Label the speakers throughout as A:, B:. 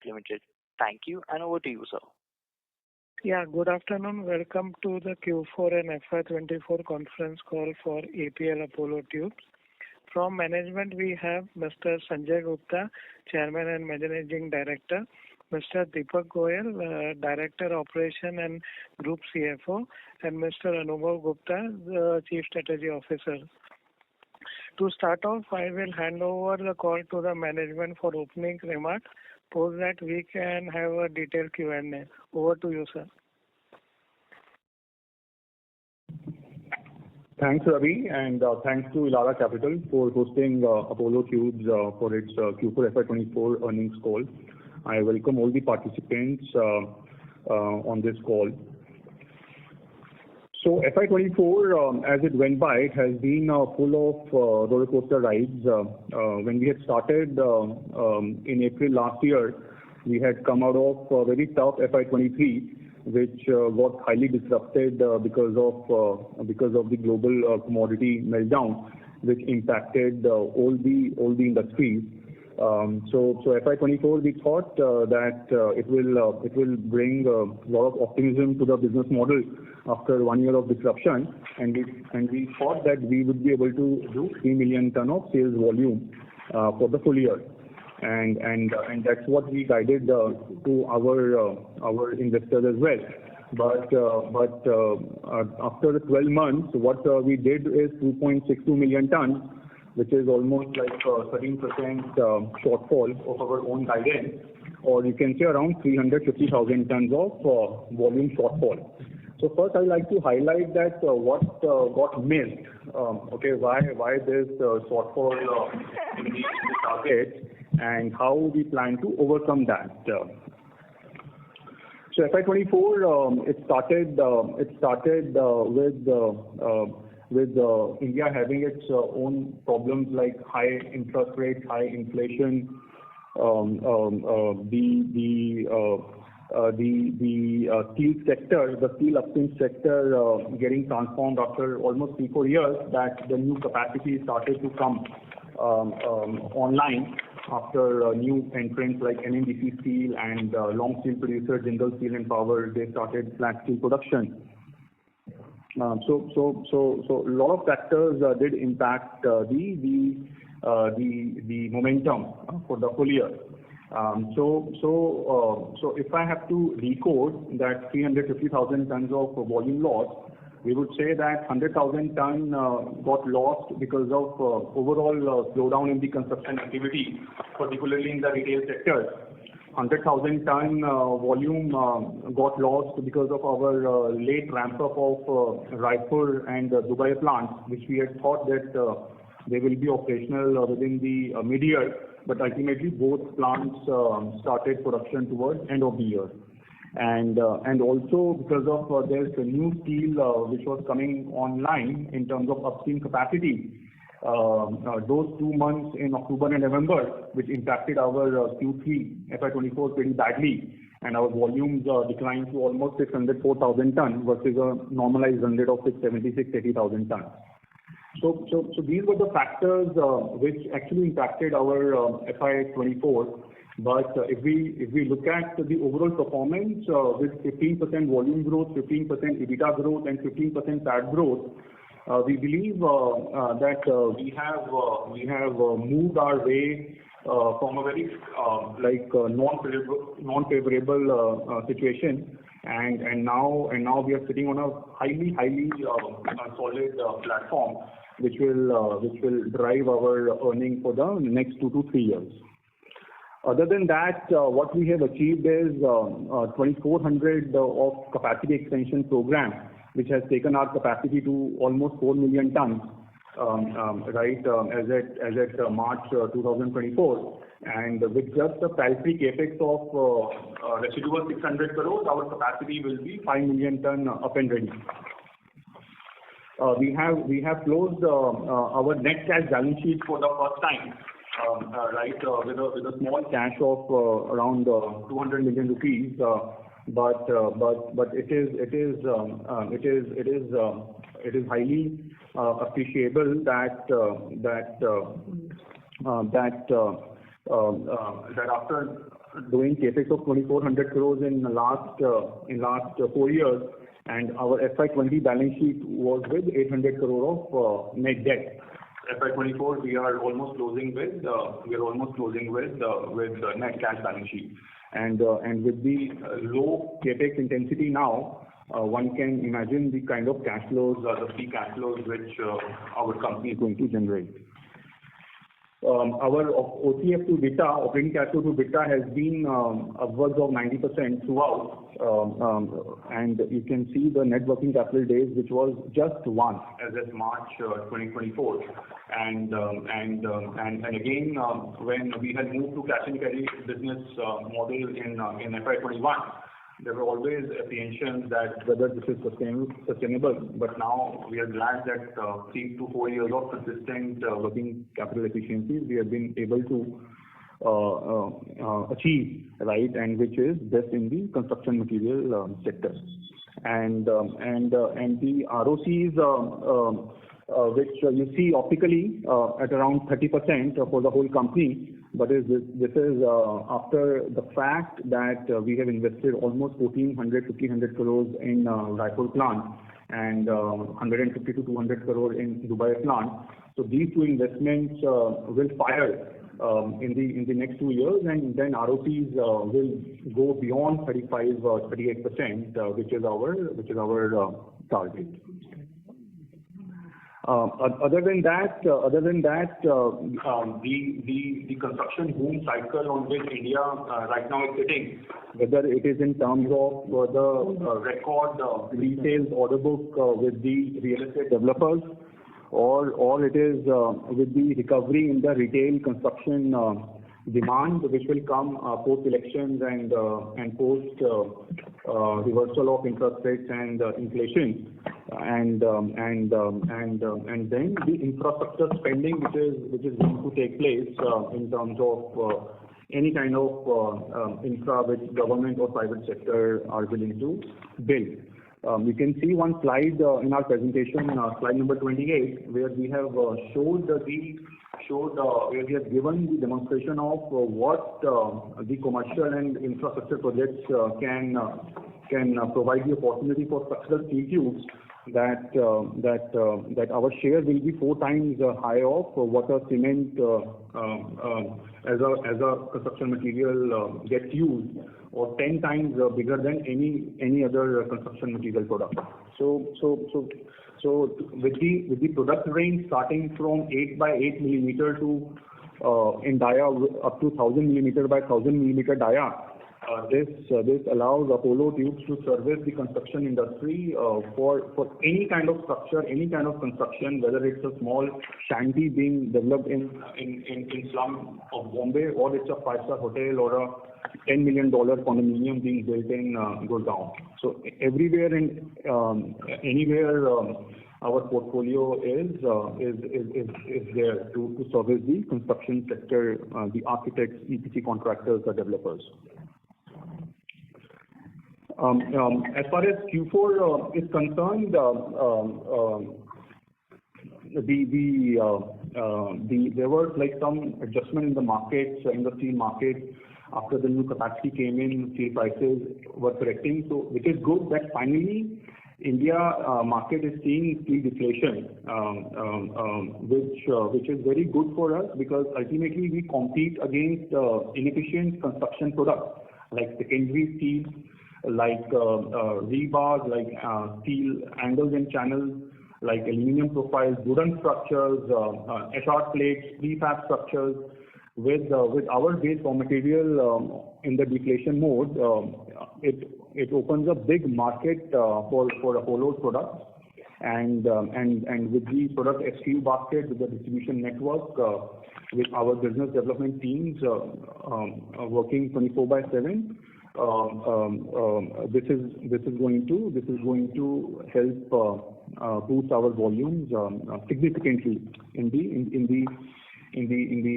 A: Limited. Thank you, and over to you, sir.
B: Yeah, good afternoon. Welcome to the Q4 and FY24 conference call for APL Apollo Tubes. From management, we have Mr. Sanjay Gupta, Chairman and Managing Director, Mr. Deepak Goyal, Director Operation and Group CFO, and Mr. Anubhav Gupta, the Chief Strategy Officer. To start off, I will hand over the call to the management for opening remarks. Post that we can have a detailed Q&A. Over to you, sir.
C: Thanks, Ravi, and thanks to Elara Capital for hosting Apollo Tubes for its Q4 FY24 earnings call. I welcome all the participants on this call. So FY24, as it went by, it has been full of roller coaster rides. When we had started in April last year, we had come out of a very tough FY23, which got highly disrupted because of the global commodity meltdown, which impacted all the industries. So FY24, we thought that it will bring a lot of optimism to the business model after 1 year of disruption, and we thought that we would be able to do 3 million ton of sales volume for the full year, and that's what we guided to our investors as well. But after the 12 months, what we did is 2.62 million tons, which is almost like 13% shortfall of our own guidance, or you can say around 350,000 tons of volume shortfall. So first, I'd like to highlight that what got missed, why this shortfall in the target, and how we plan to overcome that. So FY24, it started with India having its own problems like high interest rates, high inflation, the steel sector, the steel upstream sector getting transformed after almost 3-4 years, that the new capacity started to come online after new entrants like NMDC Steel and long steel producer Jindal Steel and Power. They started flat steel production. So a lot of factors did impact the momentum for the full year. So if I have to recode that 350,000 tons of volume loss, we would say that 100,000 ton got lost because of overall slowdown in the construction activity, particularly in the retail sector. 100,000 ton volume got lost because of our late ramp up of Raipur and Dubai plants, which we had thought that they will be operational within the mid-year, but ultimately both plants started production towards end of the year. And also because of there's a new steel which was coming online in terms of upstream capacity. Those 2 months in October and November, which impacted our Q3 FY24 pretty badly, and our volumes declined to almost 604,000 tons versus a normalized run rate of 676,000-680,000 tons. So these were the factors which actually impacted our FY24. But if we look at the overall performance with 15% volume growth, 15% EBITDA growth, and 15% PAT growth, we believe that we have moved our way from a very non-favorable situation, and now we are sitting on a highly solid platform, which will drive our earning for the next 2 to 3 years. Other than that, what we have achieved is 2,400 of capacity extension program, which has taken our capacity to almost 4 million tons, as at March 2024. And with just a paltry capex of residual 600 crores, our capacity will be 5 million ton up and ready. We have closed our net cash balance sheet for the first time, with a small cash of around 200 million rupees. But it is highly appreciable that doing capex of 2,400 crores in last 4 years, and our FY20 balance sheet was with 800 crore of net debt. FY24 we are almost closing with net cash balance sheet, and with the low capex intensity now, one can imagine the kind of cash flows, the free cash flows which our company is going to generate. Our OCF to EBITDA, operating cash flow to EBITDA, has been upwards of 90% throughout, and you can see the net working capital days, which was just 1 as of March 2024, and again when we had moved to cash and carry business model in FY21. There were always apprehensions that whether this is sustainable, but now we are glad that 3 to 4 years of consistent working capital efficiencies we have been able to achieve, right, and which is best in the construction material sector. And the ROCs, which you see optically at around 30% for the whole company, but this is after the fact that we have invested almost 1,500 crores in Raipur plant and 150 to 200 crore in Dubai plant. So these two investments will fire in the next 2 years, and then ROCs will go beyond 35 or 38%, which is our target. Other than that, the construction boom cycle on which India right now is sitting, whether it is in terms of the record retail order book with the real estate developers, or it is with the recovery in the retail construction demand, which will come post elections and post reversal of interest rates and inflation, and then the infrastructure spending which is going to take place in terms of any kind of infra which government or private sector are willing to build. You can see one slide in our presentation, slide number 28, where we have where we have given the demonstration of what the commercial and infrastructure projects can provide the opportunity for structural steel tubes, that our share will be 4 times high of what a cement as a construction material gets used, or 10 times bigger than any other construction material product. So with the product range starting from 8 by 8 millimeter to in dia up to 1000 millimeter by 1000 millimeter dia, this allows Apollo Tubes to service the construction industry for any kind of structure, any kind of construction, whether it's a small shanty being developed in slum of Bombay, or it's a 5-star hotel or a $10 million condominium being built in Gurgaon. So everywhere and anywhere, our portfolio is there to service the construction sector, the architects, EPC contractors, the developers. As far as Q4 is concerned, there was like some adjustment in the markets, in the steel market. After the new capacity came in, steel prices were correcting. So which is good that finally India market is seeing steel deflation, which is very good for us, because ultimately we compete against inefficient construction products like secondary steel, like rebars, like steel angles and channels, like aluminum profiles, wooden structures, HR plates, prefab structures. With our base raw material in the deflation mode, it opens a big market for Apollo's products, and with the product SKU basket, with the distribution network, with our business development teams working 24/7. This is going to help boost our volumes significantly in the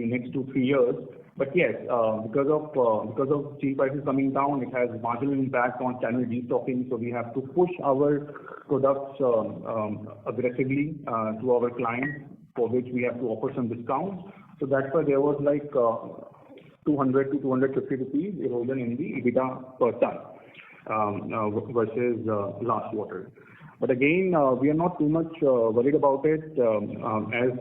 C: next 2-3 years. But yes, because of steel prices coming down, it has marginal impact on channel destocking. So we have to push our products aggressively to our clients, for which we have to offer some discounts. So that's why there was like 200 to 250 rupees erosion in the EBITDA per ton versus last quarter. But again, we are not too much worried about it as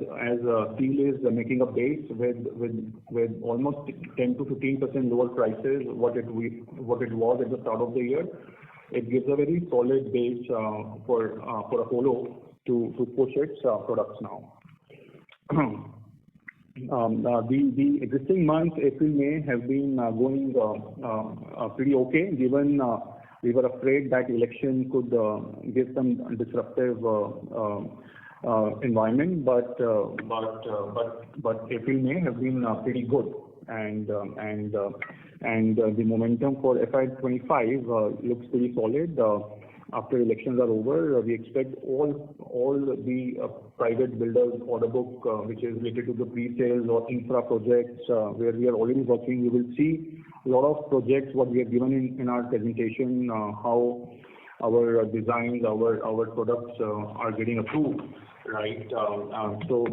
C: steel is making a base with almost 10 to 15% lower prices what it was at the start of the year. It gives a very solid base for Apollo to push its products now. The existing months, April, May, have been going pretty okay, given we were afraid that election could give some disruptive environment, but April, May have been pretty good, and the momentum for FY25 looks pretty solid. After elections are over, we expect all the private builders order book, which is related to the pre-sales or infra projects, where we are already working. You will see a lot of projects what we have given in our presentation, how our designs, our products are getting approved, right? So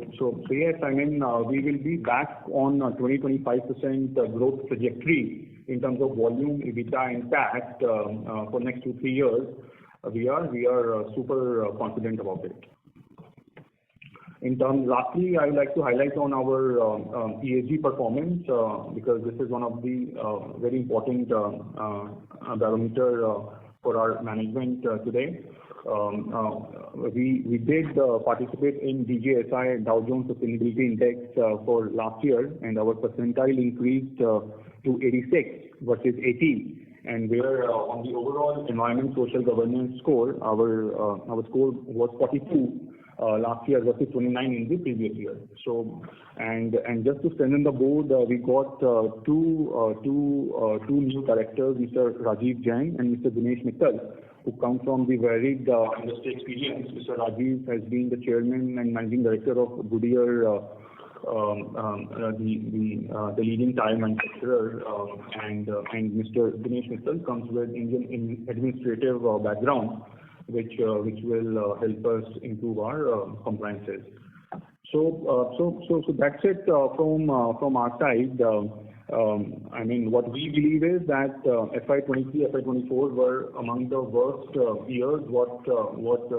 C: yes, I mean, we will be back on 20-25% growth trajectory in terms of volume, EBITDA, and PAT for next 2-3 years. We are super confident about it. Lastly, I would like to highlight on our ESG performance because this is one of the very important barometer for our management today. We did participate in DJSI Dow Jones Sustainability Index for last year, and our percentile increased to 86 versus 80. And where on the overall environment social governance score, our score was 42 last year versus 29 in the previous year. So and just to strengthen the board, we got two new directors, Mr. Rajiv Jain and Mr. Dinesh Mittal, who come from the varied industry experience. Mr. Rajiv has been the chairman and managing director of Goodyear, the leading tire manufacturer, and Mr. Dinesh Mittal comes with Indian administrative background, which will help us improve our compliances. So that's it from our side. I mean, what we believe is that FY23, FY24 were among the worst years what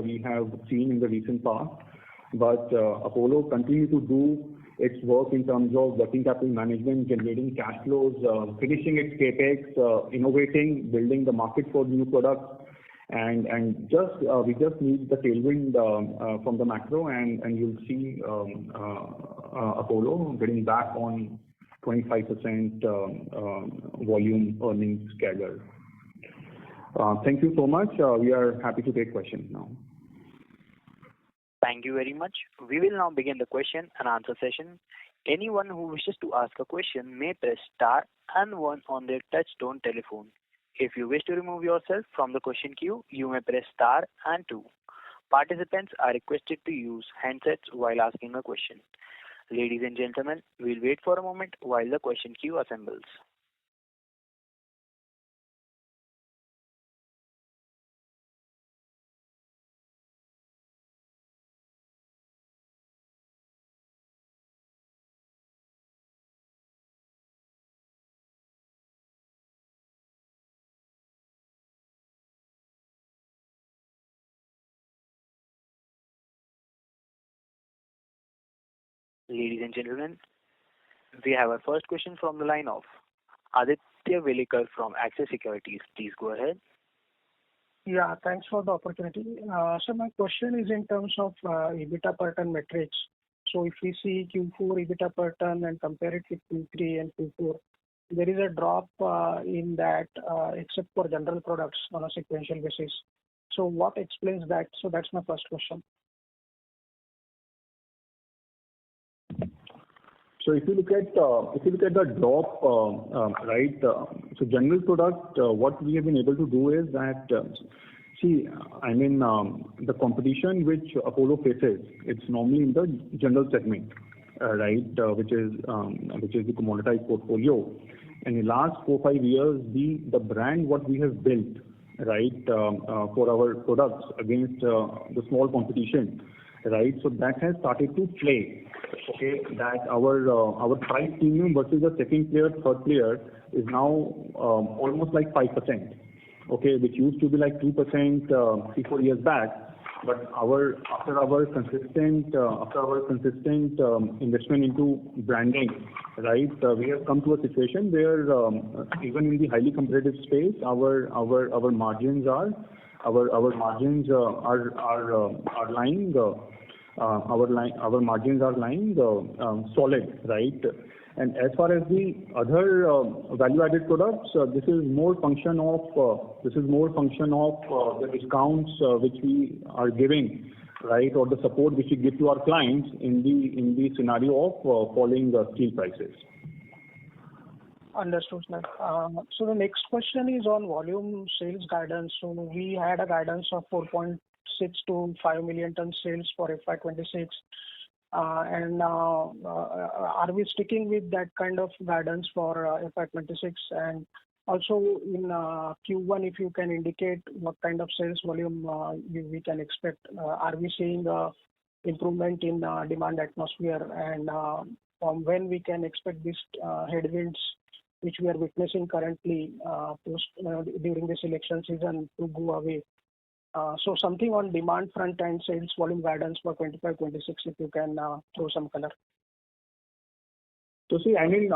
C: we have seen in the recent past. But Apollo continued to do its work in terms of working capital management, generating cash flows, finishing its capex, innovating, building the market for new products, and we just need the tailwind from the macro, and you'll see Apollo getting back on 25% volume earnings CAGR. Thank you so much. We are happy to take questions now.
A: Thank you very much. We will now begin the question and answer session. Anyone who wishes to ask a question may press star and one on their touch-tone telephone. If you wish to remove yourself from the question queue, you may press star and two. Participants are requested to use handsets while asking a question. Ladies and gentlemen, we'll wait for a moment while the question queue assembles. Ladies and gentlemen, we have our first question from the line of Aditya Welekar from Axis Securities. Please go ahead.
B: Yeah, thanks for the opportunity. So my question is in terms of EBITDA per ton metrics. So if we see Q4 EBITDA per ton and compare it with Q3 and Q4, there is a drop in that except for general products on a sequential basis. So what explains that? So that's my first question.
C: So if you look at the drop, right? So general product, what we have been able to do is that I mean the competition which Apollo faces, it's normally in the general segment, right? Which is the commoditized portfolio. And in the last 4-5 years, the brand what we have built, right, for our products against the small competition right? So that has started to play. Okay, that our price premium versus the second player, third player is now almost like 5%. Okay, which used to be like 2% 3-4 years back. But after our consistent investment into branding, right, we have come to a situation where even in the highly competitive space, our margins are lying solid, right? And as far as the other value-added products, this is more function of the discounts which we are giving, right, or the support which we give to our clients in the scenario of falling steel prices.
B: Understood, sir. So the next question is on volume sales guidance. So we had a guidance of 4.6 to 5 million ton sales for FY26. And are we sticking with that kind of guidance for FY26? And also in Q1, if you can indicate what kind of sales volume we can expect. Are we seeing improvement in demand atmosphere? And from when we can expect these headwinds, which we are witnessing currently during this election season, to go away? So something on demand front and sales volume guidance for 25-26, if you can throw some color.
C: So see, I mean,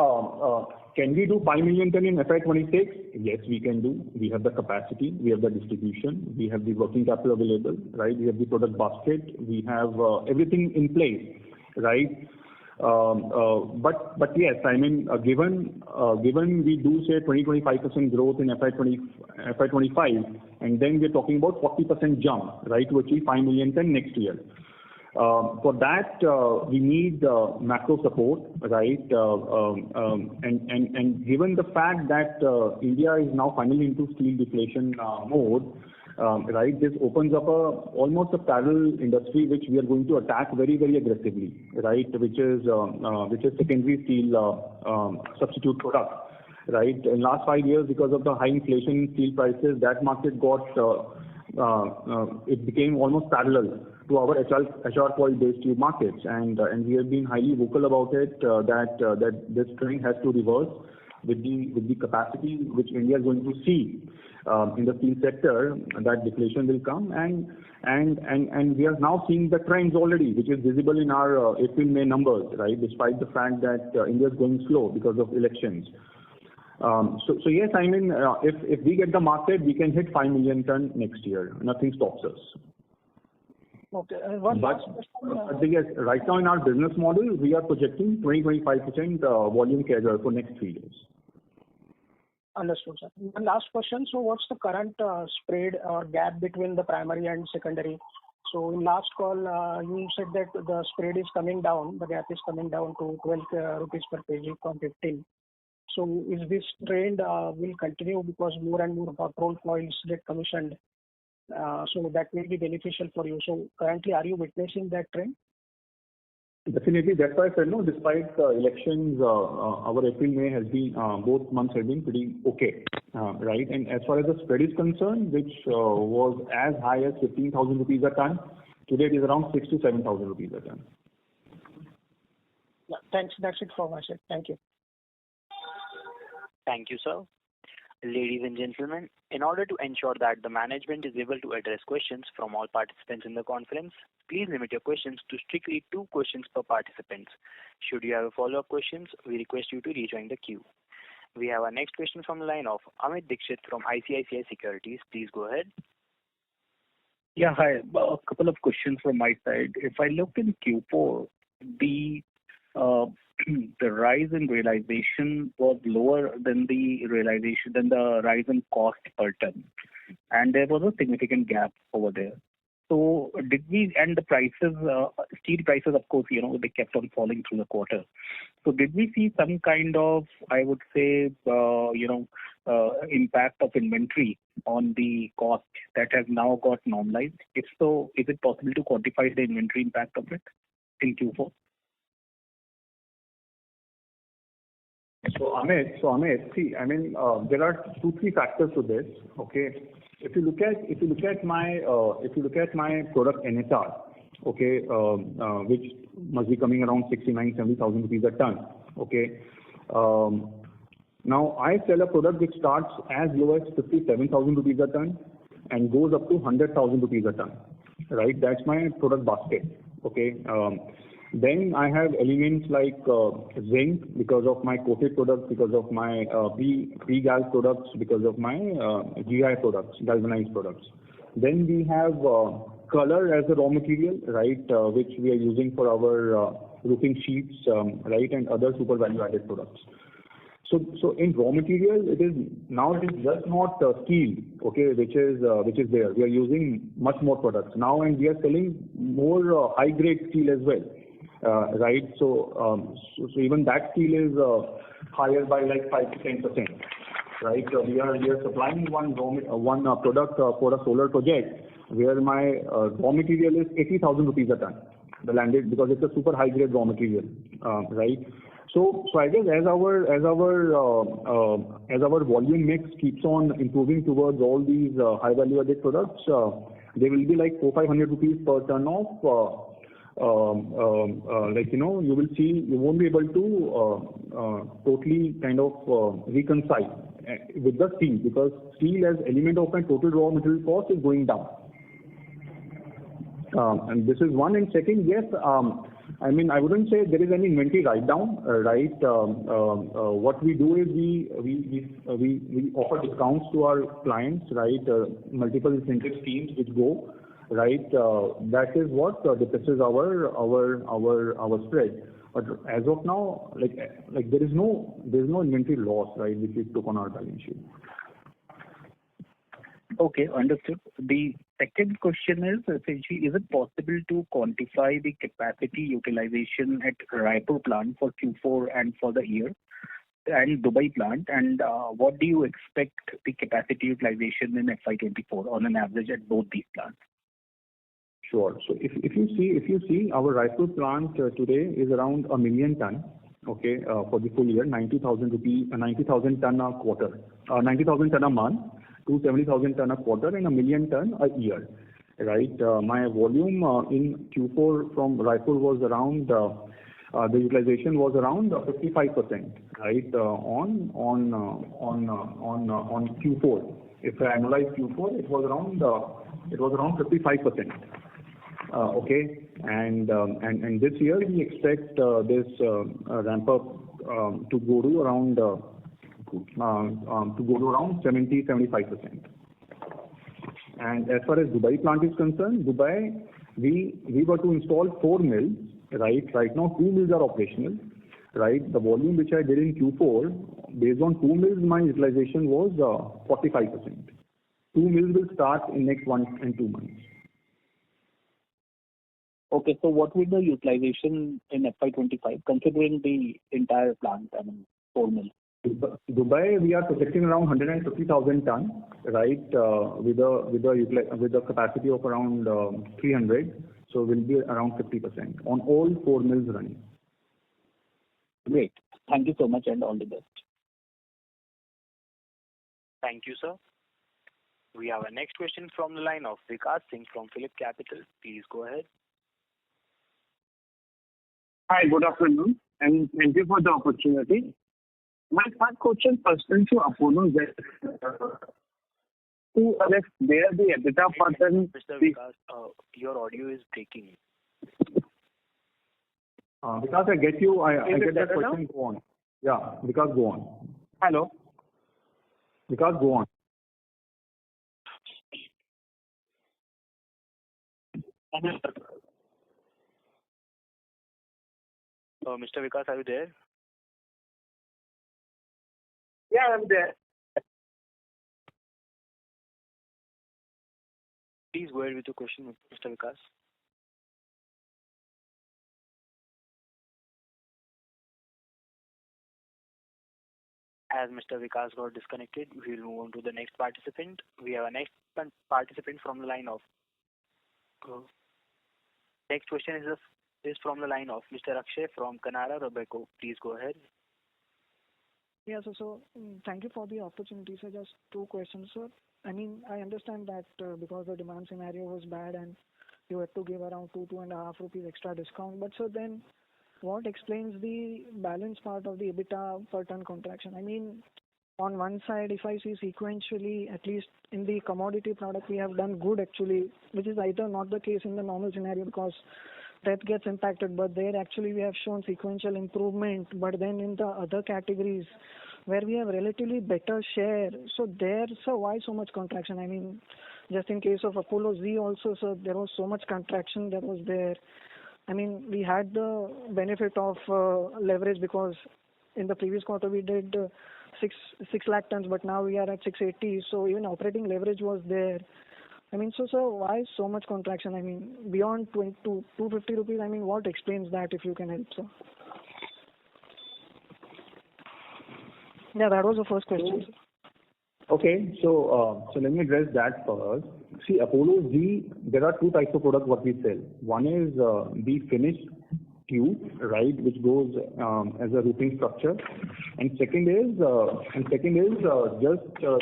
C: can we do 5 million ton in FY26? Yes, we can do. We have the capacity, we have the distribution, we have the working capital available, right? We have the product basket, we have everything in place, right? But yes, I mean, given we do say 20-25% growth in FY25, and then we're talking about 40% jump, right, to achieve 5 million ton next year. For that, we need macro support, right? And given the fact that India is now finally into steel deflation mode, right, this opens up almost a parallel industry which we are going to attack very, very aggressively, right? Which is secondary steel substitute product, right? In last 5 years, because of the high inflation in steel prices, that market it became almost parallel to our HR coil based tube markets, and we have been highly vocal about it that this trend has to reverse with the capacity which India is going to see in the steel sector, that deflation will come, and we are now seeing the trends already, which is visible in our April-May numbers, right? Despite the fact that India is going slow because of elections. So yes, I mean, if we get the market, we can hit 5 million ton next year. Nothing stops us.
B: Okay.
C: But yes, right now in our business model, we are projecting 20-25% volume CAGR for next 3 years.
B: Understood, sir. One last question. So what's the current spread or gap between the primary and secondary? So in last call, you said that the spread is coming down, the gap is coming down to 12 rupees per kg from 15. So is this trend will continue because more and more hot rolled coils get commissioned? So that will be beneficial for you. So currently, are you witnessing that trend?
C: Definitely. That's why I said, no, despite elections, our April-May has been, both months have been pretty okay, right? And as far as the spread is concerned, which was as high as 15,000 rupees a ton, today it is around 6,000 to 7,000 rupees a ton.
B: Yeah, thanks. That's it for my side. Thank you.
A: Thank you, sir. Ladies and gentlemen, in order to ensure that the management is able to address questions from all participants in the conference, please limit your questions to strictly 2 questions per participant. Should you have follow-up questions, we request you to rejoin the queue. We have our next question from the line of Amit Dixit from ICICI Securities. Please go ahead.
D: Yeah, hi. A couple of questions from my side. If I look in Q4, the rise in realization was lower than the rise in cost per ton, and there was a significant gap over there. So and the prices, steel prices, of course, they kept on falling through the quarter. So did we see some kind of, I would say, impact of inventory on the cost that has now got normalized? If so, is it possible to quantify the inventory impact of it in Q4?
C: So Amit, see, I mean, there are 2-3 factors to this. Okay, if you look at my product NSR, okay, which must be coming around 69,000-70,000 rupees a ton. Okay. Now I sell a product which starts as low as 57,000 rupees a ton and goes up to 100,000 rupees a ton. Right? That's my product basket. Okay. Then I have elements like zinc because of my coated products, because of my pre-gal products, because of my GI products, galvanized products. Then we have color as a raw material, right, which we are using for our roofing sheets, right, and other super value-added products. So in raw material, it is just not steel, okay, which is there. We are using much more products now, and we are selling more high-grade steel as well, right? So even that steel is higher by like 5 to 10%, right? We are supplying one product for a solar project where my raw material is 80,000 rupees a ton, the landed, because it's a super high-grade raw material, right? So I guess as our volume mix keeps on improving towards all these high value added products, there will be like 400-500 rupees per ton of like, you know, you will see you won't be able to totally kind of reconcile with the steel, because steel as element of my total raw material cost is going down. And this is one. And second, yes, I mean, I wouldn't say there is any inventory write down, right? What we do is we offer discounts to our clients, right? Multiple incentive schemes which go, right? That is what depresses our spread. But as of now, like there is no inventory loss, right, which we took on our balance sheet.
D: Okay, understood. The second question is essentially, is it possible to quantify the capacity utilization at Raipur plant for Q4 and for the year, and Dubai plant, and what do you expect the capacity utilization in FY24 on an average at both these plants?
C: Sure. So if you see our Raipur plant today is around 1 million ton, okay, for the full year, 90,000 ton a quarter, 90,000 ton a month, 270,000 ton a quarter, and 1 million ton a year, right? My volume in Q4 from Raipur was around the utilization was around 55%, right? On Q4. If I analyze Q4, it was around 55%. Okay, and this year we expect this ramp up to go to around 70-75%. And as far as Dubai plant is concerned, Dubai, we were to install 4 mills, right? Right now 2 mills are operational, right? The volume which I did in Q4, based on 2 mills, my utilization was 45%. 2 mills will start in next 1 and 2 months.
D: Okay, so what will the utilization in FY25, considering the entire plant, I mean, 4 mills?
C: Dubai, we are projecting around 150,000 ton, right? With a capacity of around 300, so will be around 50% on all 4 mills running.
D: Great. Thank you so much, and all the best.
A: Thank you, sir. We have our next question from the line of Vikas Singh from Phillip Capital. Please go ahead.
E: Hi, good afternoon, and thank you for the opportunity. My first question pertains to Apollo that to Alex, where the EBITDA pattern.
A: Mr. Vikas, your audio is breaking.
C: Vikas, I get you. I get that question. Go on. Yeah, Vikas, go on.
E: Hello.
C: Vikas, go on.
A: Mr. Vikas, are you there?
E: Yeah, I'm there.
A: Please go ahead with your question, Mr. Vikas. As Mr. Vikas got disconnected, we will move on to the next participant. We have a next participant from the line of. Next question is from the line of Mr. Akshay from Canara Robeco. Please go ahead.
F: Yeah, so thank you for the opportunity, sir. Just 2 questions, sir. I mean, I understand that because the demand scenario was bad and you had to give around 2.5 rupees extra discount. But so then, what explains the balance part of the EBITDA per ton contraction? I mean, on one side, if I see sequentially, at least in the commodity product, we have done good actually, which is either not the case in the normal scenario because that gets impacted, but there actually we have shown sequential improvement. But then in the other categories where we have relatively better share, so why so much contraction? I mean, just in case of Apollo Z also, so there was so much contraction that was there. I mean, we had the benefit of leverage because in the previous quarter we did 6 lakh tons, but now we are at 680. So even operating leverage was there. I mean, so why so much contraction? I mean, beyond 250 rupees. I mean, what explains that? If you can help, sir. Yeah, that was the first question.
C: Okay, so let me address that first. See, Apollo Z, there are two types of products what we sell. One is the finished tube, right, which goes as a roofing structure, and second is just the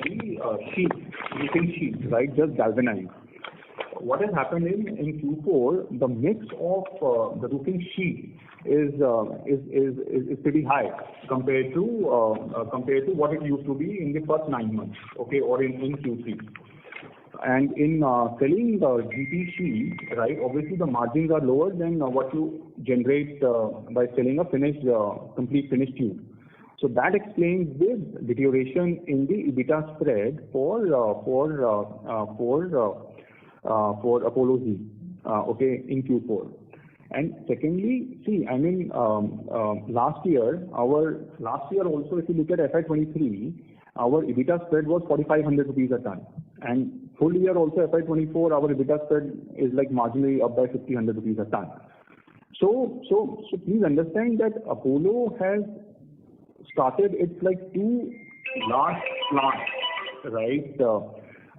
C: sheet, roofing sheet, right, just galvanized. What has happened in Q4, the mix of the roofing sheet is pretty high compared to what it used to be in the first 9 months, okay, or in Q3. And in selling the GP sheet, right, obviously the margins are lower than what you generate by selling a complete finished tube. So that explains the deterioration in the EBITDA spread for Apollo Z, okay, in Q4. And secondly, see, I mean, last year also, if you look at FY23, our EBITDA spread was 4,500 rupees a ton, and full year also FY24, our EBITDA spread is like marginally up by 1,500 rupees a ton. So please understand that Apollo has started its like 2 large plants, right? The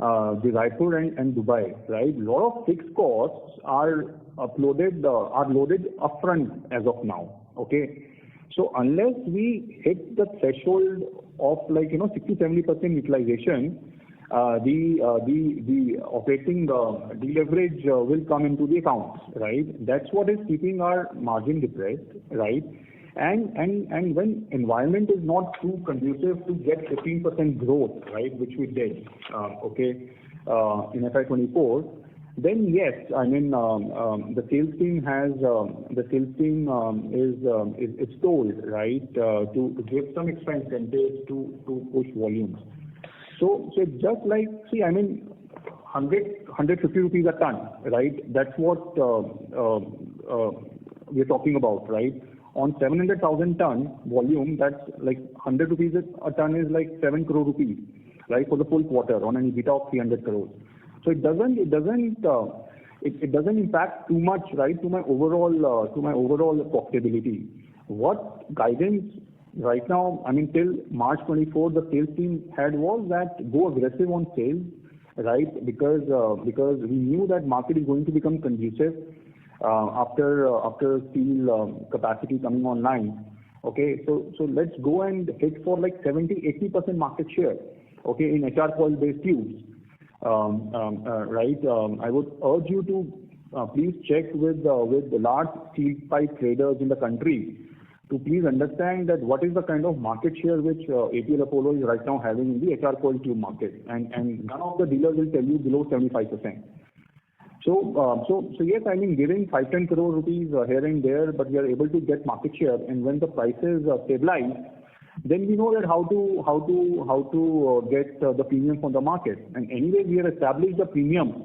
C: Raipur and Dubai, right? A lot of fixed costs are loaded upfront as of now. Okay, so unless we hit the threshold of 60-70% utilization, the operating deleverage will come into the accounts, right? That's what is keeping our margin depressed, right? And when environment is not too conducive to get 15% growth, right, which we did, in FY24, then yes, I mean the sales team is told, right, to give some extra incentives to push volumes. So it's just like, see, I mean 150 rupees a ton, right? That's what we're talking about, right? On 700,000 ton volume, that's like 100 rupees a ton is like 7 crore rupees, right, for the full quarter on an EBITDA of 300 crores. So it doesn't impact too much, right, to my overall profitability. What guidance right now, I mean till March 24, the sales team had was that go aggressive on sales, right, because we knew that market is going to become conducive after steel capacity coming online. Okay, so let's go and hit for like 70-80% market share, okay, in HR coil based tubes, right? I would urge you to please check with the large steel pipe traders in the country to please understand that what is the kind of market share which APL Apollo is right now having in the HR coil tube market, and none of the dealers will tell you below 75%. So yes, I mean giving 5-10 crore rupees here and there, but we are able to get market share, and when the prices stabilize, then we know that how to get the premium from the market. And anyway, we have established a premium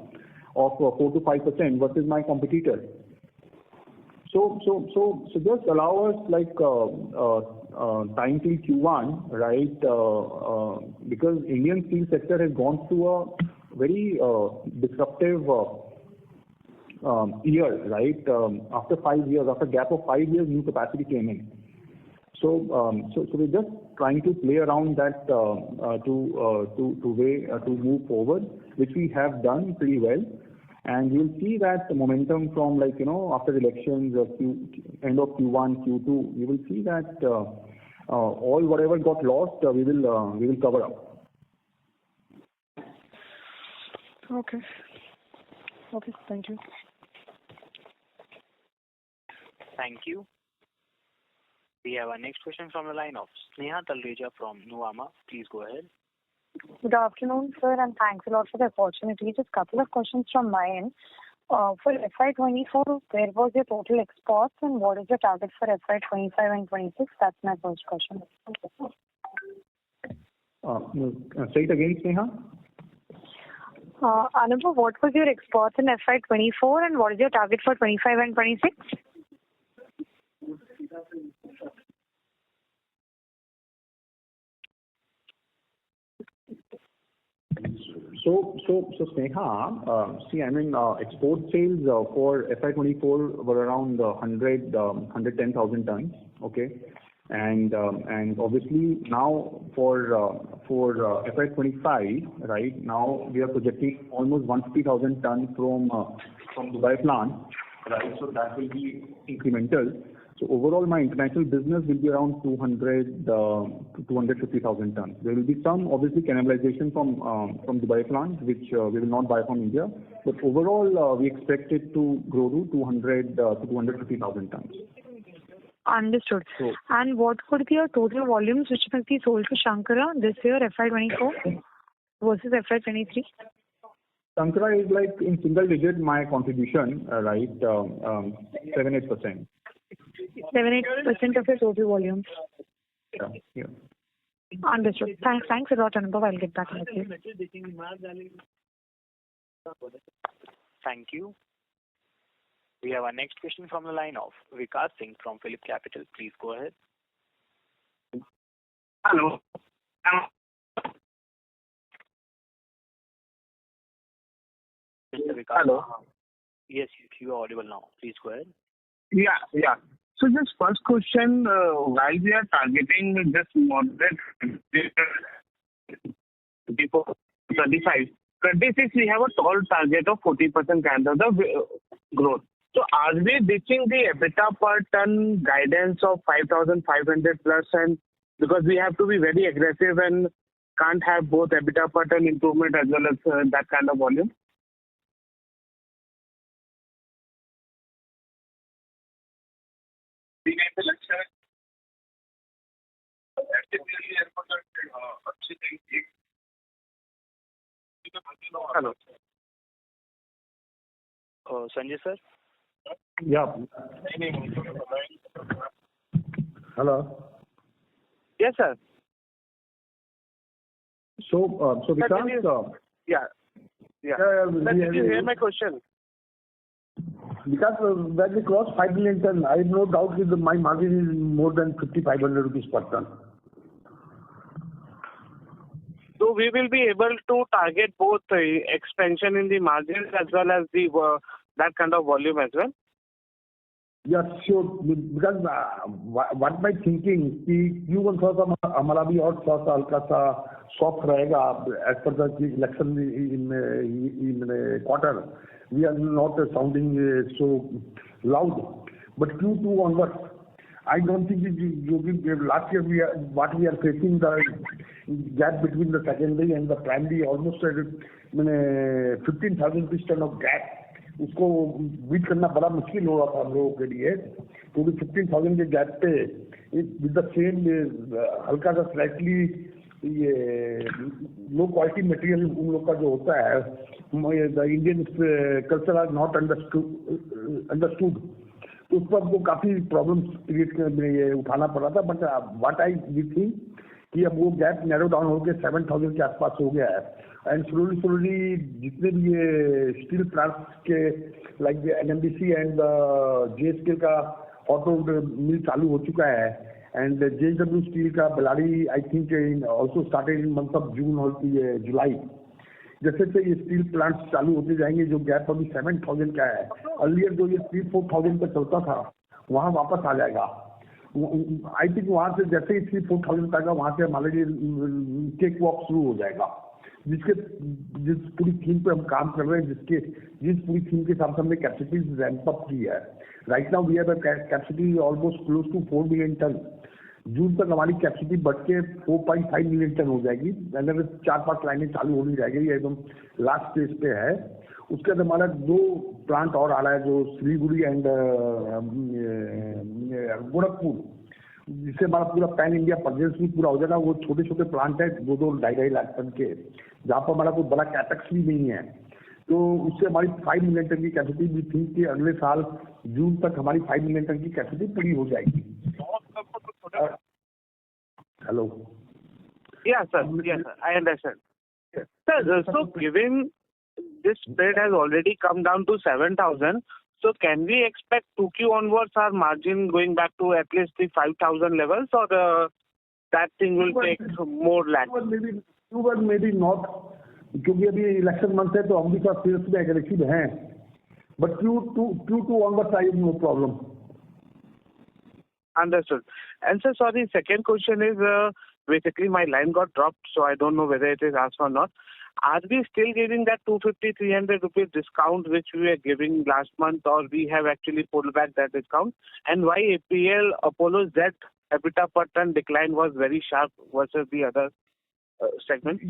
C: of 4 to 5% versus my competitor. So just allow us like time till Q1, right? Because Indian steel sector has gone through a very disruptive year, right? After 5 years, after a gap of 5 years, new capacity came in. So we're just trying to play around that to move forward, which we have done pretty well. And you'll see that the momentum from after elections, end of Q1, Q2, you will see that all whatever got lost, we will cover up.
F: Okay, thank you.
A: Thank you. We have our next question from the line of Sneha Talreja from Nuvama. Please go ahead.
G: Good afternoon, sir, and thanks a lot for the opportunity. Just a couple of questions from my end. For FY24, where was your total exports and what is the target for FY25 and 26? That's my first question.
C: Say it again, Sneha.
G: Anubhav, what was your exports in FY24 and what is your target for 25 and 26?
C: So Sneha, see, I mean, export sales for FY24 were around 110,000 tons. Okay. And obviously now for FY25, right now we are projecting almost 150,000 tons from Dubai plant, right? So that will be incremental. So overall, my international business will be around 200 to 250,000 tons. There will be some obviously cannibalization from Dubai plant, which we will not buy from India. But overall, we expect it to grow to 200 to 250,000 tons.
G: Understood.
C: So,
G: and what could be your total volumes which must be sold to Shankara this year, FY24 versus FY23?
C: Shankara is like in single digit my contribution, right? 7-8%.
G: 7-8% of your total volumes.
C: Yeah.
G: Understood. Thanks a lot, Anubhav. I'll get back in with you.
A: Thank you. We have our next question from the line of Vikas Singh from Phillip Capital. Please go ahead.
E: Hello.
A: Mr. Vikas.
E: Hello.
A: Yes, you are audible now. Please go ahead.
E: Yeah. So just first question, while we are targeting this moderate 24, 35, 26, we have a tall target of 40% kind of the growth. So are we reaching the EBITDA per ton guidance of 5,500 plus? And because we have to be very aggressive and can't have both EBITDA per ton improvement as well as that kind of volume? Hello.
A: Sanjay sir?
C: Yeah. Hello.
E: Yes, sir.
C: So Vikas.
E: Yeah. Did you hear my question?
H: Because when we cross 5 million ton, I have no doubt that my margin is more than 5,500 rupees per ton.
E: So we will be able to target both expansion in the margins as well as the that kind of volume as well?
H: Yes, sure. Because what my thinking कि Q1 थोड़ा हमारा भी और थोड़ा सा हल्का सा soft रहेगा as per the election in quarter. We are not sounding so loud. But Q2 onwards, I don't think last year what we are facing the gap between the secondary and the primary almost 15,000 rupees ton of gap. उसको beat करना बड़ा मुश्किल हो रहा था हम लोगों के लिए क्योंकि 15,000 के गैप पे विद द सेम हल्का सा स्लाइटली ये लो क्वालिटी मटेरियल उन लोग का जो होता है the Indian culture are not understood उस पर वो काफी प्रॉब्लम्स क्रिएट ये उठाना पड़ा था बट व्हाट आई थिंक कि अब वो गैप नैरो डाउन हो गया 7,000 के आसपास हो गया है एंड स्लोली जितने भी ये स्टील प्लांट्स के लाइक एनएमडीसी एंड जेएसके का ऑटो मिल चालू हो चुका है एंड जेएसडब्ल्यू स्टील का Ballari I think also started in month of June और जुलाई जैसे ये स्टील प्लांट्स चालू होते जाएंगे जो गैप अभी 7,000 का है अर्लियर जो ये 3-4,000 का चलता था वहाँ वापस आ जाएगा आई थिंक वहाँ से जैसे ही 3-4,000 का वहाँ से हमारे लिए केक वॉक शुरू हो जाएगा जिस पूरी थीम पे हम काम कर रहे हैं जिस पूरी थीम के साथ हमने कैपेसिटी रैंप अप की है right now we have a capacity almost close to 4 million ton June तक हमारी कैपेसिटी बढ़ के 4.5 मिलियन टन हो जाएगी। अगर 4-5 लाइनें चालू होनी जाएगी, एकदम लास्ट स्टेज पे है। उसके बाद हमारा 2 प्लांट और आ रहा है, जो सिलीगुड़ी एंड गोरखपुर, जिससे हमारा पूरा पैन इंडिया प्रेजेंस भी पूरा हो जाएगा। वो छोटे छोटे प्लांट है 2-2 ढाई लाख टन के, जहाँ पर हमारा कोई बड़ा कैपेक्स भी नहीं है। तो उससे हमारी 5 मिलियन टन की कैपेसिटी भी थी कि अगले साल जून तक हमारी 5 मिलियन टन की कैपेसिटी पूरी हो जाएगी। Hello.
E: Yeah, sir. Yes, sir. I understand. Sir, so given this spread has already come down to 7,000, so can we expect 2Q onwards our margin going back to at least the 5,000 levels, or that thing will take more lag?
H: Maybe not, क्योंकि अभी election month है तो हम भी थोड़ा serious में aggressive हैं, but Q2 onwards I have no problem.
E: Understood. And sir, sorry, second question is basically my line got dropped, so I don't know whether it is asked or not. Are we still giving that 250-300 rupees discount which we were giving last month, or we have actually pulled back that discount? And why APL Apollo Z EBITDA per ton decline was very sharp versus the other segments?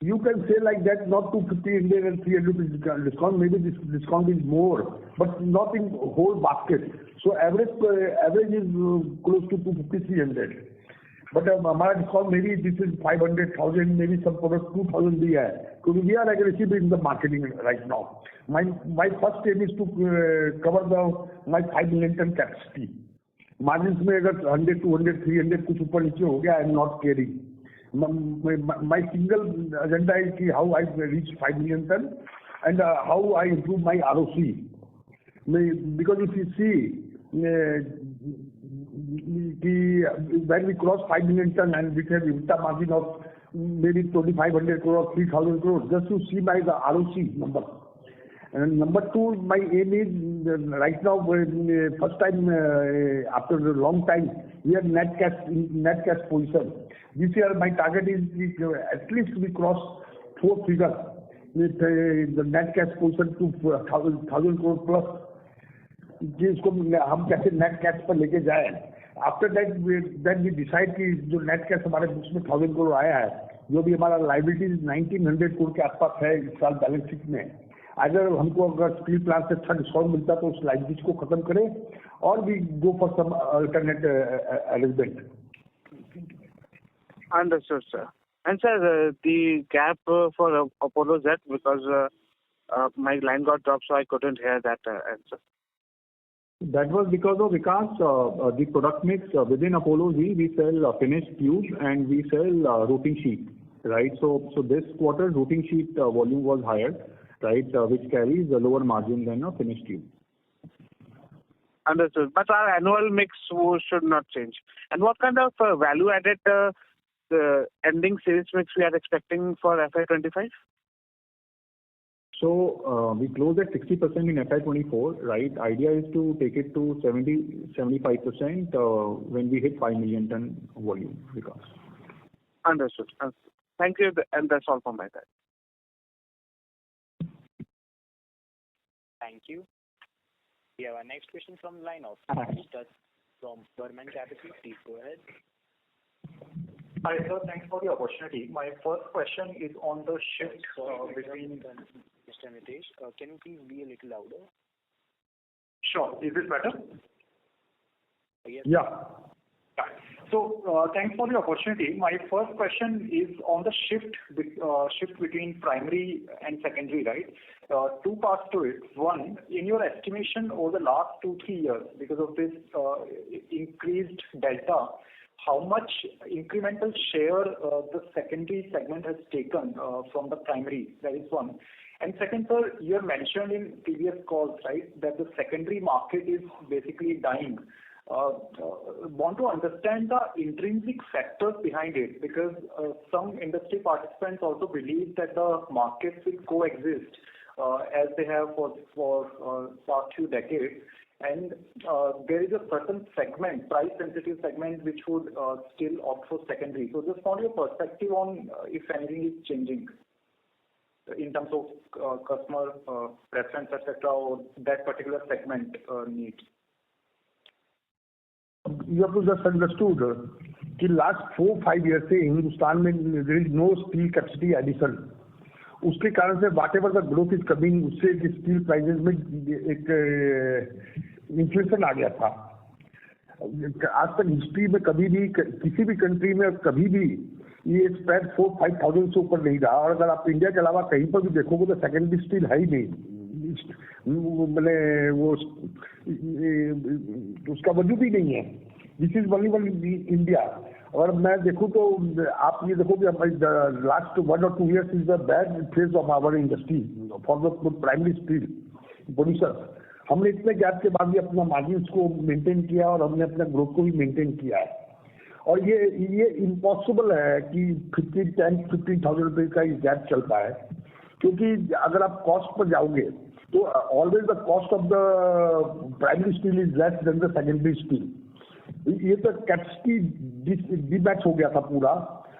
H: You can say like that, not 250 and 300 discount. Maybe this discount is more, but not in whole basket. So average is close to 250-300. But हमारा discount maybe this is 500,000, maybe some product 2,000 भी है. Because we are aggressive in the marketing right now. My first aim is to cover my 5 million ton capacity. Margins में अगर 100, 200, 300 कुछ ऊपर नीचे हो गया, I am not caring. My single agenda is how I reach 5 million ton and how I improve my ROC. Because if you see, when we cross 5 million ton and we have EBITDA margin of maybe 2,500 crore, 3,000 crore, just to see my ROC number. And number 2, my aim is right now, first time after a long time, we are net cash position. This year my target is at least we cross 4 figures with the net cash position to 1,000 crore plus. जिसको हम कैसे net cash पर लेके जाए. After that we decide कि जो net cash हमारे books में 1,000 करोड़ आया है, जो भी हमारा लाइबिलिटीज 1,900 करोड़ के आसपास है इस साल बैलेंस शीट में. अगर हमको स्टील प्लांट से अच्छा डिस्काउंट मिलता तो उस लाइबिलिटीज को खत्म करें और भी go for some alternate arrangement.
E: Understood, sir. And sir, the gap for Apollo Z, because my line got dropped, so I couldn't hear that answer.
C: That was because of Vikas, the product mix within Apollo Z, we sell finished tubes and we sell routing sheet, right? So this quarter routing sheet volume was higher, right, which carries a lower margin than a finished tube.
E: Understood. But our annual mix should not change. And what kind of value-added ending sales mix we are expecting for FY25?
C: So we closed at 60% in FY24, right? Idea is to take it to 70-75% when we hit 5 million ton volume. Because
E: Understood. Thank you, and that's all from my side.
A: Thank you. We have our next question from the line of from Burman Capital. Please go ahead.
I: Hi, sir. Thanks for the opportunity. My first question is on the shift between...
A: Mr. Nitesh, can you please be a little louder?
I: Sure. Is it better?
A: Yes.
H: Yeah.
I: So, thanks for the opportunity. My first question is on the shift between primary and secondary, right? Two parts to it. One, in your estimation over the last 2-3 years, because of this increased delta, how much incremental share the secondary segment has taken from the primary? That is one. And second, sir, you have mentioned in previous calls, right, that the secondary market is basically dying. Want to understand the intrinsic factors behind it, because some industry participants also believe that the markets will coexist as they have for past few decades. And there is a certain segment, price-sensitive segment, which would still opt for secondary. So just want your perspective on if anything is changing in terms of customer preference, etc., or that particular segment needs.
H: you have to just understood कि last 4-5 years से हिंदुस्तान में there is no steel capacity addition. उसके कारण से whatever the growth is coming, उससे steel prices में एक inflation आ गया था. आज तक हिस्ट्री में कभी भी किसी भी कंट्री में कभी भी ये स्प्रेड 4-5,000 से ऊपर नहीं रहा. और अगर आप इंडिया के अलावा कहीं पर भी देखोगे तो सेकेंडरी स्टील है ही नहीं, मैंने वो उसका वजूद ही नहीं है. This is only India. और मैं देखूं तो आप ये देखो कि last 1 or 2 years is the bad phase of our industry for the primary steel producer. हमने इतने गैप के बाद भी अपना मार्जिन को मेंटेन किया और हमने अपना ग्रोथ को भी मेंटेन किया है. और ये इम्पॉसिबल है कि 10-15,000 रुपए का ये गैप चलता है, क्योंकि अगर आप कॉस्ट पर जाओगे तो always the cost of the primary steel is less than the secondary steel. ये तो कैपेसिटी डिमैच हो गया था पूरा,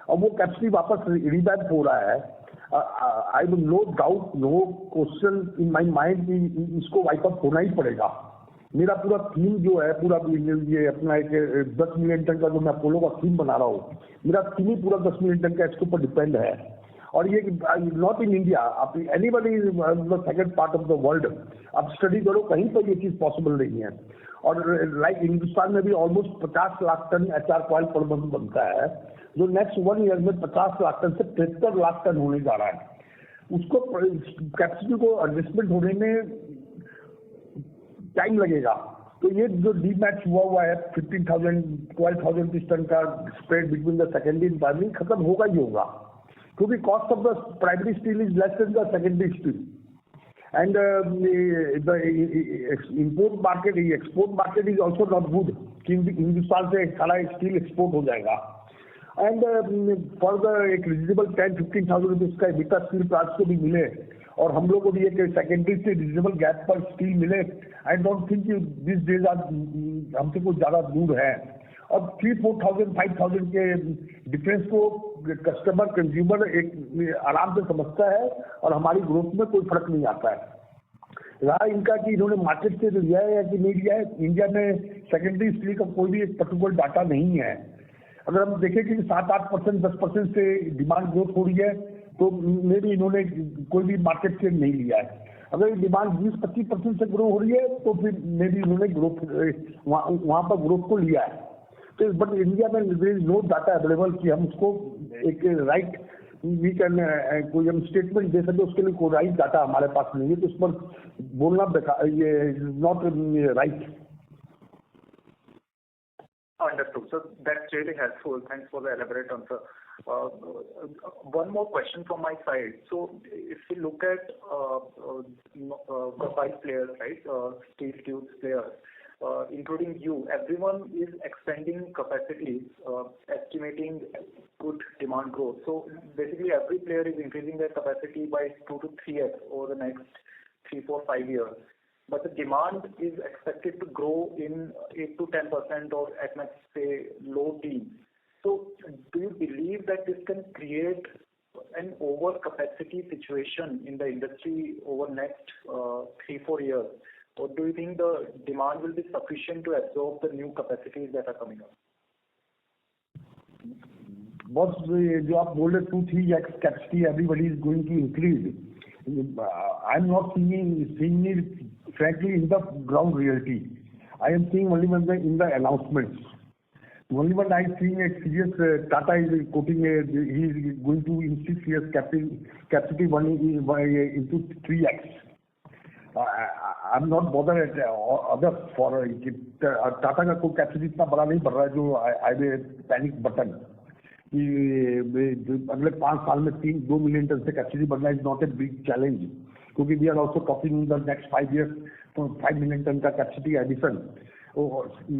H: और वो कैपेसिटी वापस रिबैक हो रहा है. I will no doubt, no question in my mind कि इसको वाइप आउट होना ही पड़ेगा. मेरा पूरा थीम जो है, पूरा ये अपना एक 10 मिलियन टन का जो मैं अपोलो का थीम बना रहा हूँ, मेरा थीम ही पूरा 10 मिलियन टन का इसके ऊपर डिपेंड है. और ये नॉट इन इंडिया, आप anybody the second part of the world आप स्टडी करो, कहीं पर ये चीज पॉसिबल नहीं है. और लाइक हिंदुस्तान में भी almost 50 lakh ton HR coil per month बनता है, जो नेक्स्ट 1 ईयर में 50 लाख टन से 73 लाख टन होने जा रहा है. उसको कैपेसिटी को एडजस्टमेंट होने में टाइम लगेगा. तो ये जो डीमैच हुआ है 15,000-12,000 टन का spread between the secondary and primary खत्म होगा ही होगा, क्योंकि cost of the primary steel is less than the secondary steel. And the import market, export market is also not good, कि हिंदुस्तान से सारा स्टील एक्सपोर्ट हो जाएगा. एंड फॉर द एक रिजनेबल 10-15,000 रुपीज का EBITDA स्टील प्लांट्स को भी मिले, और हम लोग को भी एक सेकेंडरी से रिजनेबल गैप पर स्टील मिले. I don't think this days are हमसे कुछ ज्यादा दूर है. और 3-4,000-5,000 के डिफरेंस को कस्टमर कंज्यूमर एक आराम से समझता है, और हमारी ग्रोथ में कोई फर्क नहीं आता है. रहा इनका कि इन्होंने मार्केट से लिया है या कि नहीं लिया है, इंडिया में सेकेंडरी स्टील का कोई भी एक पर्टिकुलर डाटा नहीं है. अगर हम देखें कि 7-8%, 10% से डिमांड ग्रोथ हो रही है, तो मे भी इन्होंने कोई भी मार्केट से नहीं लिया है. अगर डिमांड 20-25% से ग्रो हो रही है, तो फिर मे भी इन्होंने ग्रोथ वहाँ पर ग्रोथ को लिया है. तो बट इंडिया में नो डाटा अवेलेबल कि हम उसको एक राइट वी कैन कोई हम स्टेटमेंट दे सकते, उसके लिए कोई राइट डाटा हमारे पास नहीं है, तो उस पर बोलना ये not right.
I: Understood. So that's really helpful. Thanks for the elaborate answer. One more question from my side. So if we look at the 5 players, right, steel tubes players, including you, everyone is expanding capacities, estimating good demand growth. So basically every player is increasing their capacity by 2 to 3x over the next 3, 4, 5 years. But the demand is expected to grow in 8 to 10% or at max say low teens. So do you believe that this can create an overcapacity situation in the industry over next 3-4 years? Or do you think the demand will be sufficient to absorb the new capacities that are coming up?
H: बस जो आप बोल रहे 2-3x capacity everybody is going to increase. I am not seeing it frankly in the ground reality. I am seeing only when in the announcements. Only when I seeing a serious Tata is quoting he is going to in 6 years capacity into 3x. I'm not bothered at others for Tata का कोई capacity इतना बड़ा नहीं बढ़ रहा है जो आई वे panic button कि अगले 5 साल में 2 मिलियन टन से कैपेसिटी बढ़ना is not a big challenge, क्योंकि we are also talking in the next 5 years तो 5 मिलियन टन का capacity addition.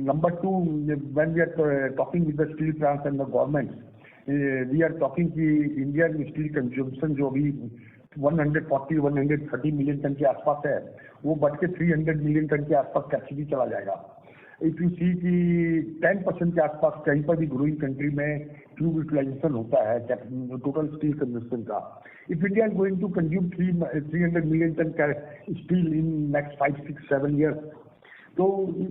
H: Number 2, when we are talking with the steel plants and the government, we are talking कि Indian steel consumption जो अभी 140-130 million ton के आसपास है, वो बढ़ के 300 मिलियन टन के आसपास कैपेसिटी चला जाएगा. इफ यू सी कि 10% के आसपास कहीं पर भी ग्रोइंग कंट्री में ट्यूब यूटिलाइजेशन होता है टोटल स्टील कंजम्पशन का. If India is going to consume 300 million ton का स्टील इन नेक्स्ट 5, 6, 7 years, तो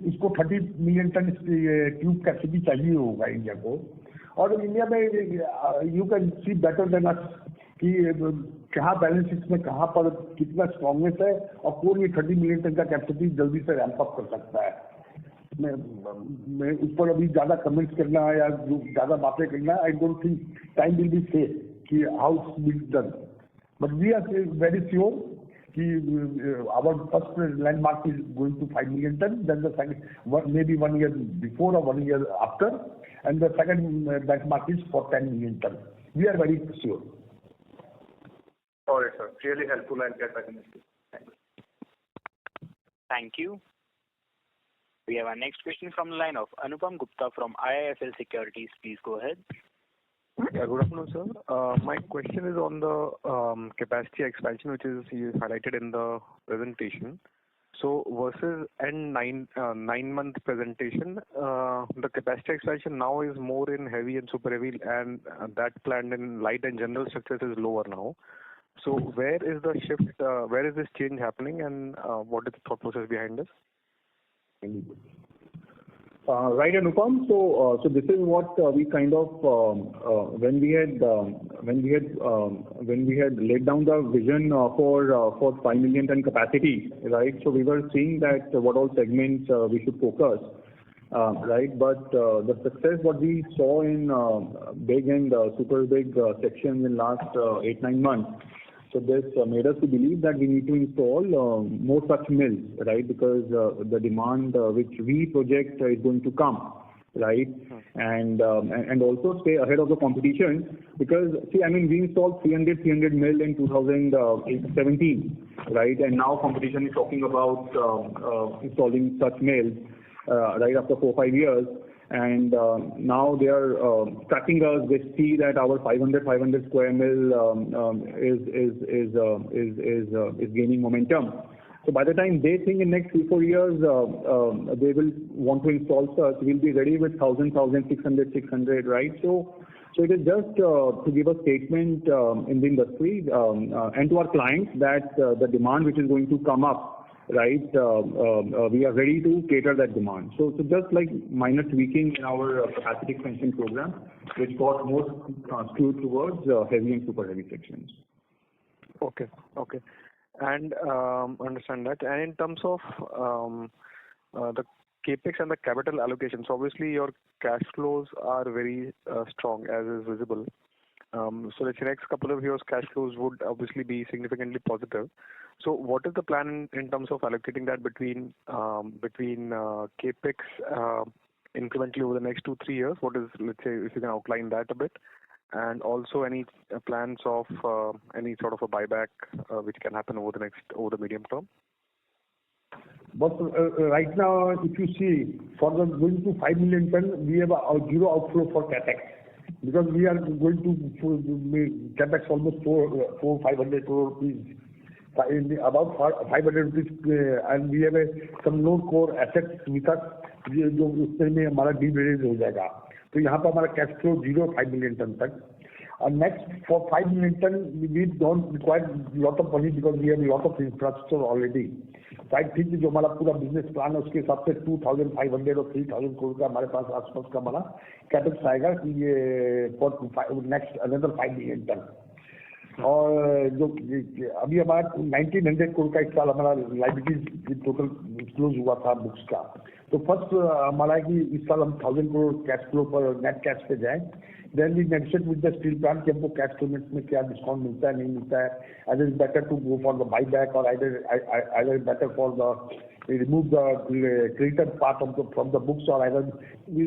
H: इसको 30 मिलियन टन ट्यूब कैपेसिटी चाहिए होगा इंडिया को। और इंडिया में you can see better than us कि कहाँ बैलेंस शीट में कहाँ पर कितना स्ट्रॉन्गनेस है और कौन ये 30 मिलियन टन का कैपेसिटी जल्दी से रैंप अप कर सकता है। मैं उस पर अभी ज्यादा कमेंट्स करना है या ज्यादा बातें करना है, I don't think time will be safe कि how it's been done, but we are very sure कि our first landmark is going to 5 million ton, then the second maybe 1 year before or 1 year after, and the second benchmark is for 10 million ton. We are very sure.
C: All right, sir. Really helpful. I'll get back in this. Thanks.
A: Thank you. We have our next question from the line of Anupam Gupta from IIFL Securities. Please go ahead.
J: Yeah, good afternoon, sir. My question is on the capacity expansion, which is you highlighted in the presentation. So versus nine-month presentation, the capacity expansion now is more in heavy and super heavy, and that planned in light and general structures is lower now. So where is the shift? Where is this change happening, and what is the thought process behind this?
C: Right, Anupam. So this is what we kind of when we had laid down the vision for 5 million ton capacity, right? So we were seeing that what all segments we should focus, right? But the success what we saw in big and super big sections in last 8-9 months. So this made us to believe that we need to install more such mills, right? Because the demand which we project is going to come, right? And also stay ahead of the competition, because see, I mean, we installed 300 mill in 2017, right? And now competition is talking about installing such mills right after 4-5 years. And now they are tracking us. They see that our 500 square mil is gaining momentum. So by the time they think in next 3-4 years they will want to install such, we'll be ready with 1,600, right? So it is just to give a statement in the industry and to our clients that the demand which is going to come up, right, we are ready to cater that demand. So just like minor tweaking in our capacity expansion program, which got more skewed towards heavy and super heavy sections.
J: Okay. And understand that. And in terms of the capex and the capital allocations, obviously your cash flows are very strong, as is visible. So the next couple of years cash flows would obviously be significantly positive. So what is the plan in terms of allocating that between capex incrementally over the next 2-3 years? What is, let's say, if you can outline that a bit, and also any plans of any sort of a buyback which can happen over the medium term?
H: But right now, if you see, for the going to 5 million ton, we have a zero outflow for capex, because we are going to capex almost 400-500 crore rupees. About 500 rupees, and we have some non-core assets with us, जो उसमें हमारा डीवैल्यूड हो जाएगा. तो यहाँ पर हमारा cash flow 5 million ton तक. And next, for 5 million ton, we don't require lot of money because we have a lot of infrastructure already. So I think जो हमारा पूरा business plan है उसके हिसाब से 2,500 और 3,000 crore का हमारे पास आसपास का हमारा कैपेक्स आएगा कि ये for next another 5 million ton. और जो अभी हमारा 1,900 करोड़ का इस साल हमारा लाइबिलिटीज टोटल क्लोज हुआ था बुक्स का. तो फर्स्ट हमारा है कि इस साल हम 1,000 करोड़ कैश फ्लो पर नेट कैश पे जाएं. Then we negotiate with the steel plant कि हमको कैश पेमेंट्स में क्या डिस्काउंट मिलता है नहीं मिलता है. Either is better to go for the buyback और either better for the remove the creditor part of from the books, or either we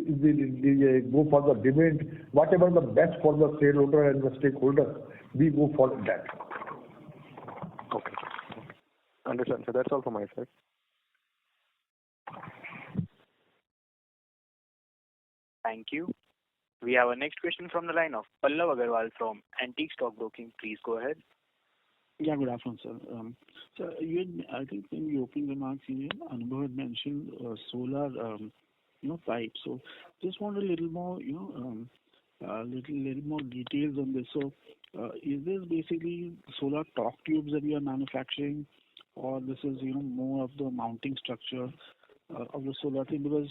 H: go for the dividend, whatever the best for the shareholder and the stakeholders, we go for that.
J: Okay. Understand. So that's all from my side.
A: Thank you. We have our next question from the line of Pallav Agarwal from Antique Stock Broking. Please go ahead.
K: Yeah, good afternoon, sir. So I think in the opening remarks, Anubhav had mentioned solar, pipes. So just want a little more, little more details on this. So is this basically solar torque tubes that we are manufacturing, or this is more of the mounting structure? of the solar thing? Because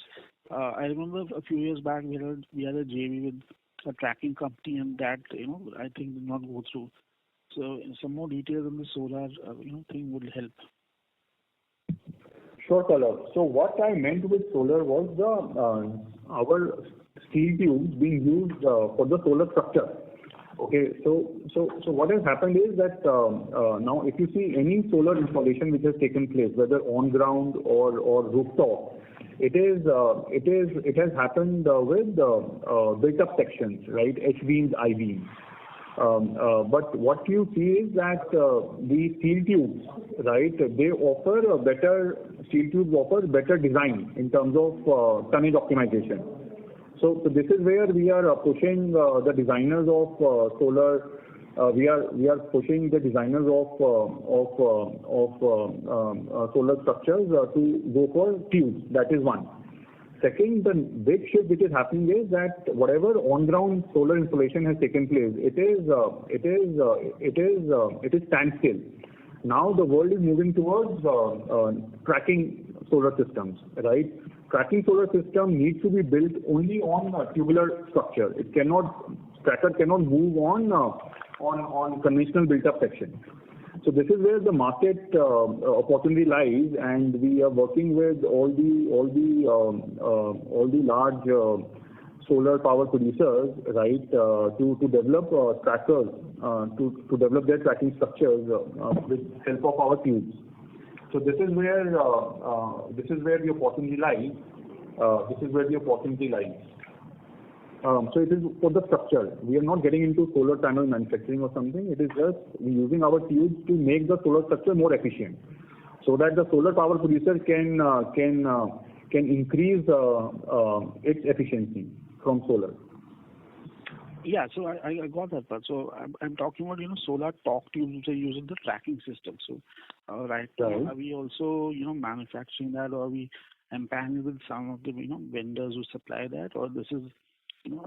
K: I remember a few years back we had a JV with a tracking company, and that I think did not go through. So some more details on the solar thing would help.
C: Sure, Kalab. So what I meant with solar was our steel tubes being used for the solar structure. Okay, so what has happened is that now if you see any solar installation which has taken place, whether on ground or rooftop, it has happened with built-up sections, right? H-beams, I-beams. But what you see is that the steel tubes, right? Steel tubes offer better design in terms of tonnage optimization. So this is where we are pushing the designers of solar. We are pushing the designers of solar structures to go for tubes. That is one. Second, the big shift which is happening is that whatever on-ground solar installation has taken place, it is standstill. Now the world is moving towards tracking solar systems, right? Tracking solar system needs to be built only on a tubular structure. Tracker cannot move on conventional built-up section. So this is where the market opportunity lies, and we are working with all the large solar power producers, right, to develop trackers, to develop their tracking structures with help of our tubes. So this is where the opportunity lies. So it is for the structure. We are not getting into solar panel manufacturing or something. It is just using our tubes to make the solar structure more efficient, so that the solar power producer can increase its efficiency from solar.
K: Yeah, so I got that part. So I'm talking about solar torque tubes which are used in the tracking system. So right. Are we also manufacturing that, or are we empaneled with some of the vendors who supply that, or this is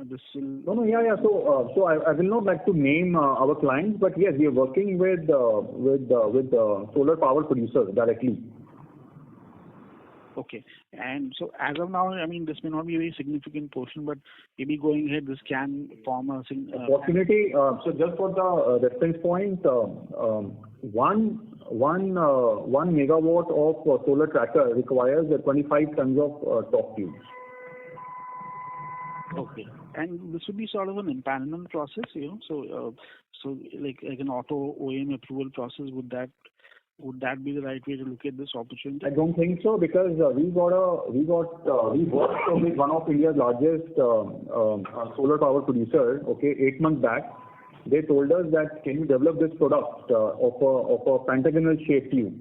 K: this will...
C: No, yeah. So I will not like to name our clients, but yes, we are working with solar power producers directly.
K: Okay. And so as of now, I mean, this may not be a very significant portion, but maybe going ahead, this can form a
C: opportunity. So just for the reference point, 1 megawatt of solar tracker requires 25 tons of torque tubes.
K: Okay. And this would be sort of an empanelment process, so like an auto OEM approval process. Would that be the right way to look at this opportunity?
C: I don't think so, because we worked with one of India's largest solar power producer. Okay, 8 months back, they told us that can you develop this product of a pentagonal shaped tube.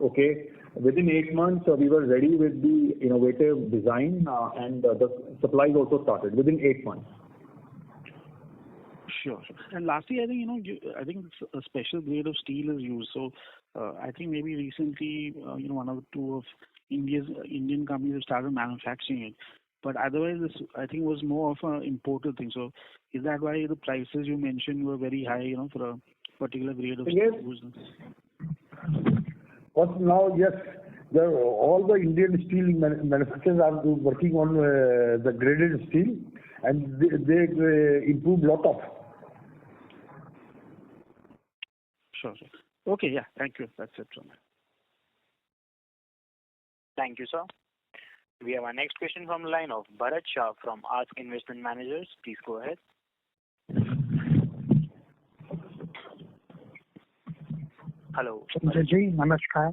C: Okay, within 8 months we were ready with the innovative design and the supplies also started within 8 months.
K: Sure. And lastly, I think I think a special grade of steel is used. So I think maybe recently one or two of Indian companies have started manufacturing it. But otherwise, this I think was more of an imported thing. So is that why the prices you mentioned were very high, for a particular grade of steel?
H: But now, yes, all the Indian steel manufacturers are working on the graded steel, and they improve lot of.
K: Sure. Okay, yeah, thank you. That's it from me.
A: Thank you, sir. We have our next question from the line of Bharat Shah from Ask Investment Managers. Please go ahead. Hello
L: Sanjay ji नमस्कार।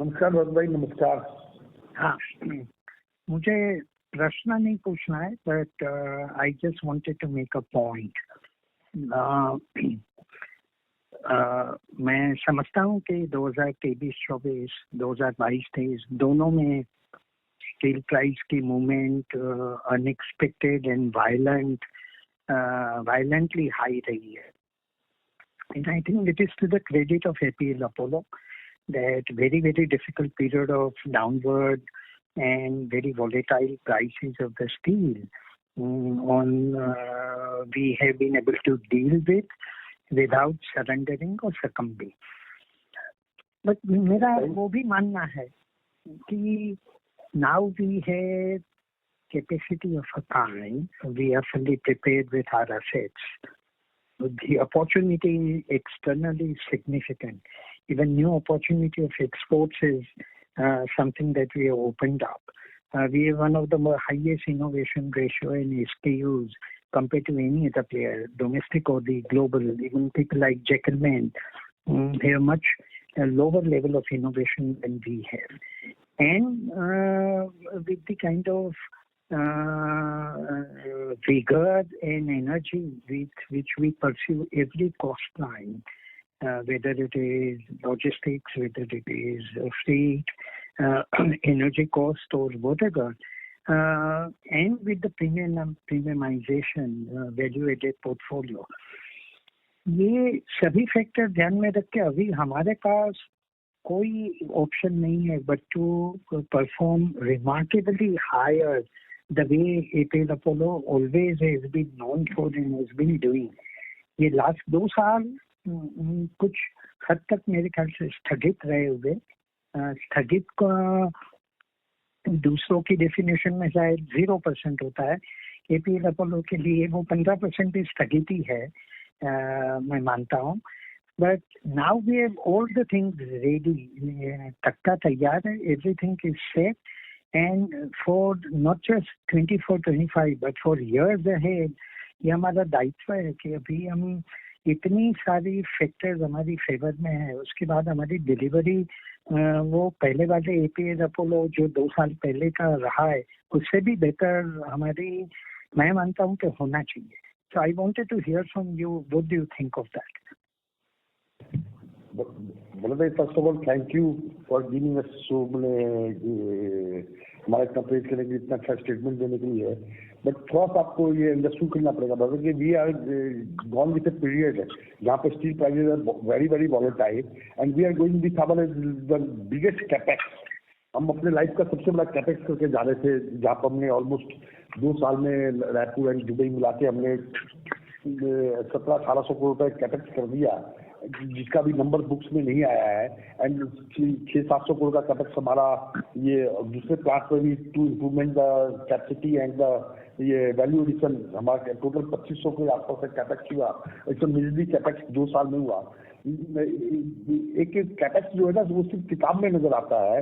H: नमस्कार भरत भाई, नमस्कार।
L: हाँ, मुझे प्रश्न नहीं पूछना है, but I just wanted to make a point. मैं समझता हूँ कि 2023-24, 2022-23 दोनों में स्टील प्राइस की movement unexpected and violently high रही है। And I think it is to the credit of APL Apollo that very, very difficult period of downward and very volatile prices of the steel we have been able to deal with without surrendering or succumbing. But मेरा वो भी मानना है कि now we have capacity of a kind. We are fully prepared with our assets. The opportunity externally is significant. Even new opportunity of exports is something that we have opened up. We have one of the highest innovation ratio in SKUs compared to any other player, domestic or the global. Even people like Jackelman, they have much lower level of innovation than we have. And with the kind of vigor and energy with which we pursue every cost line, whether it is logistics, whether it is freight, energy cost or whatever, and with the premiumization, value-added portfolio, ये सभी factor ध्यान में रख के अभी हमारे पास कोई option नहीं है but to perform remarkably higher the way APL Apollo always has been known for and has been doing. ये लास्ट 2 साल कुछ हद तक मेरे ख्याल से स्थगित रहे हुए, स्थगित का दूसरों की डेफिनेशन में शायद 0% होता है, APL Apollo के लिए वो 15% भी स्थगित ही है, मैं मानता हूँ. But now we have all the things ready, तख्ता तैयार है, everything is set. And for not just 24-25 but for years ahead, ये हमारा दायित्व है कि अभी हम इतनी सारी फैक्टर्स हमारी फेवर में है, उसके बाद हमारी डिलीवरी वो पहले वाले APL Apollo जो 2 साल पहले का रहा है उससे भी बेहतर हमारी, मैं मानता हूँ कि होना चाहिए. So I wanted to hear from you, what do you think of that?
H: Baladev, first of all, thank you for giving us so हमारे इतना प्रेज करने के लिए, इतना अच्छा स्टेटमेंट देने के लिए. बट थोड़ा सा आपको ये अंडरस्टूड करना पड़ेगा बल्कि कि we are gone with a period जहाँ पे steel prices are very very volatile and we are going with our the biggest capex. हम अपने लाइफ का सबसे बड़ा कैपेक्स करके जा रहे थे, जहाँ पर हमने ऑलमोस्ट 2 साल में रायपुर एंड दुबई मिला के हमने 1700-1800 करोड़ रुपए कैपेक्स कर दिया, जिसका भी नंबर बुक्स में नहीं आया है. एंड 600-700 करोड़ का कैपेक्स हमारा ये दूसरे प्लांट पर भी to improvement the capacity and ये वैल्यू एडिशन, हमारा टोटल 2500 के आसपास का कैपेक्स हुआ. इसमें मिजली कैपेक्स 2 साल में हुआ. एक कैपेक्स जो है ना वो सिर्फ किताब में नजर आता है,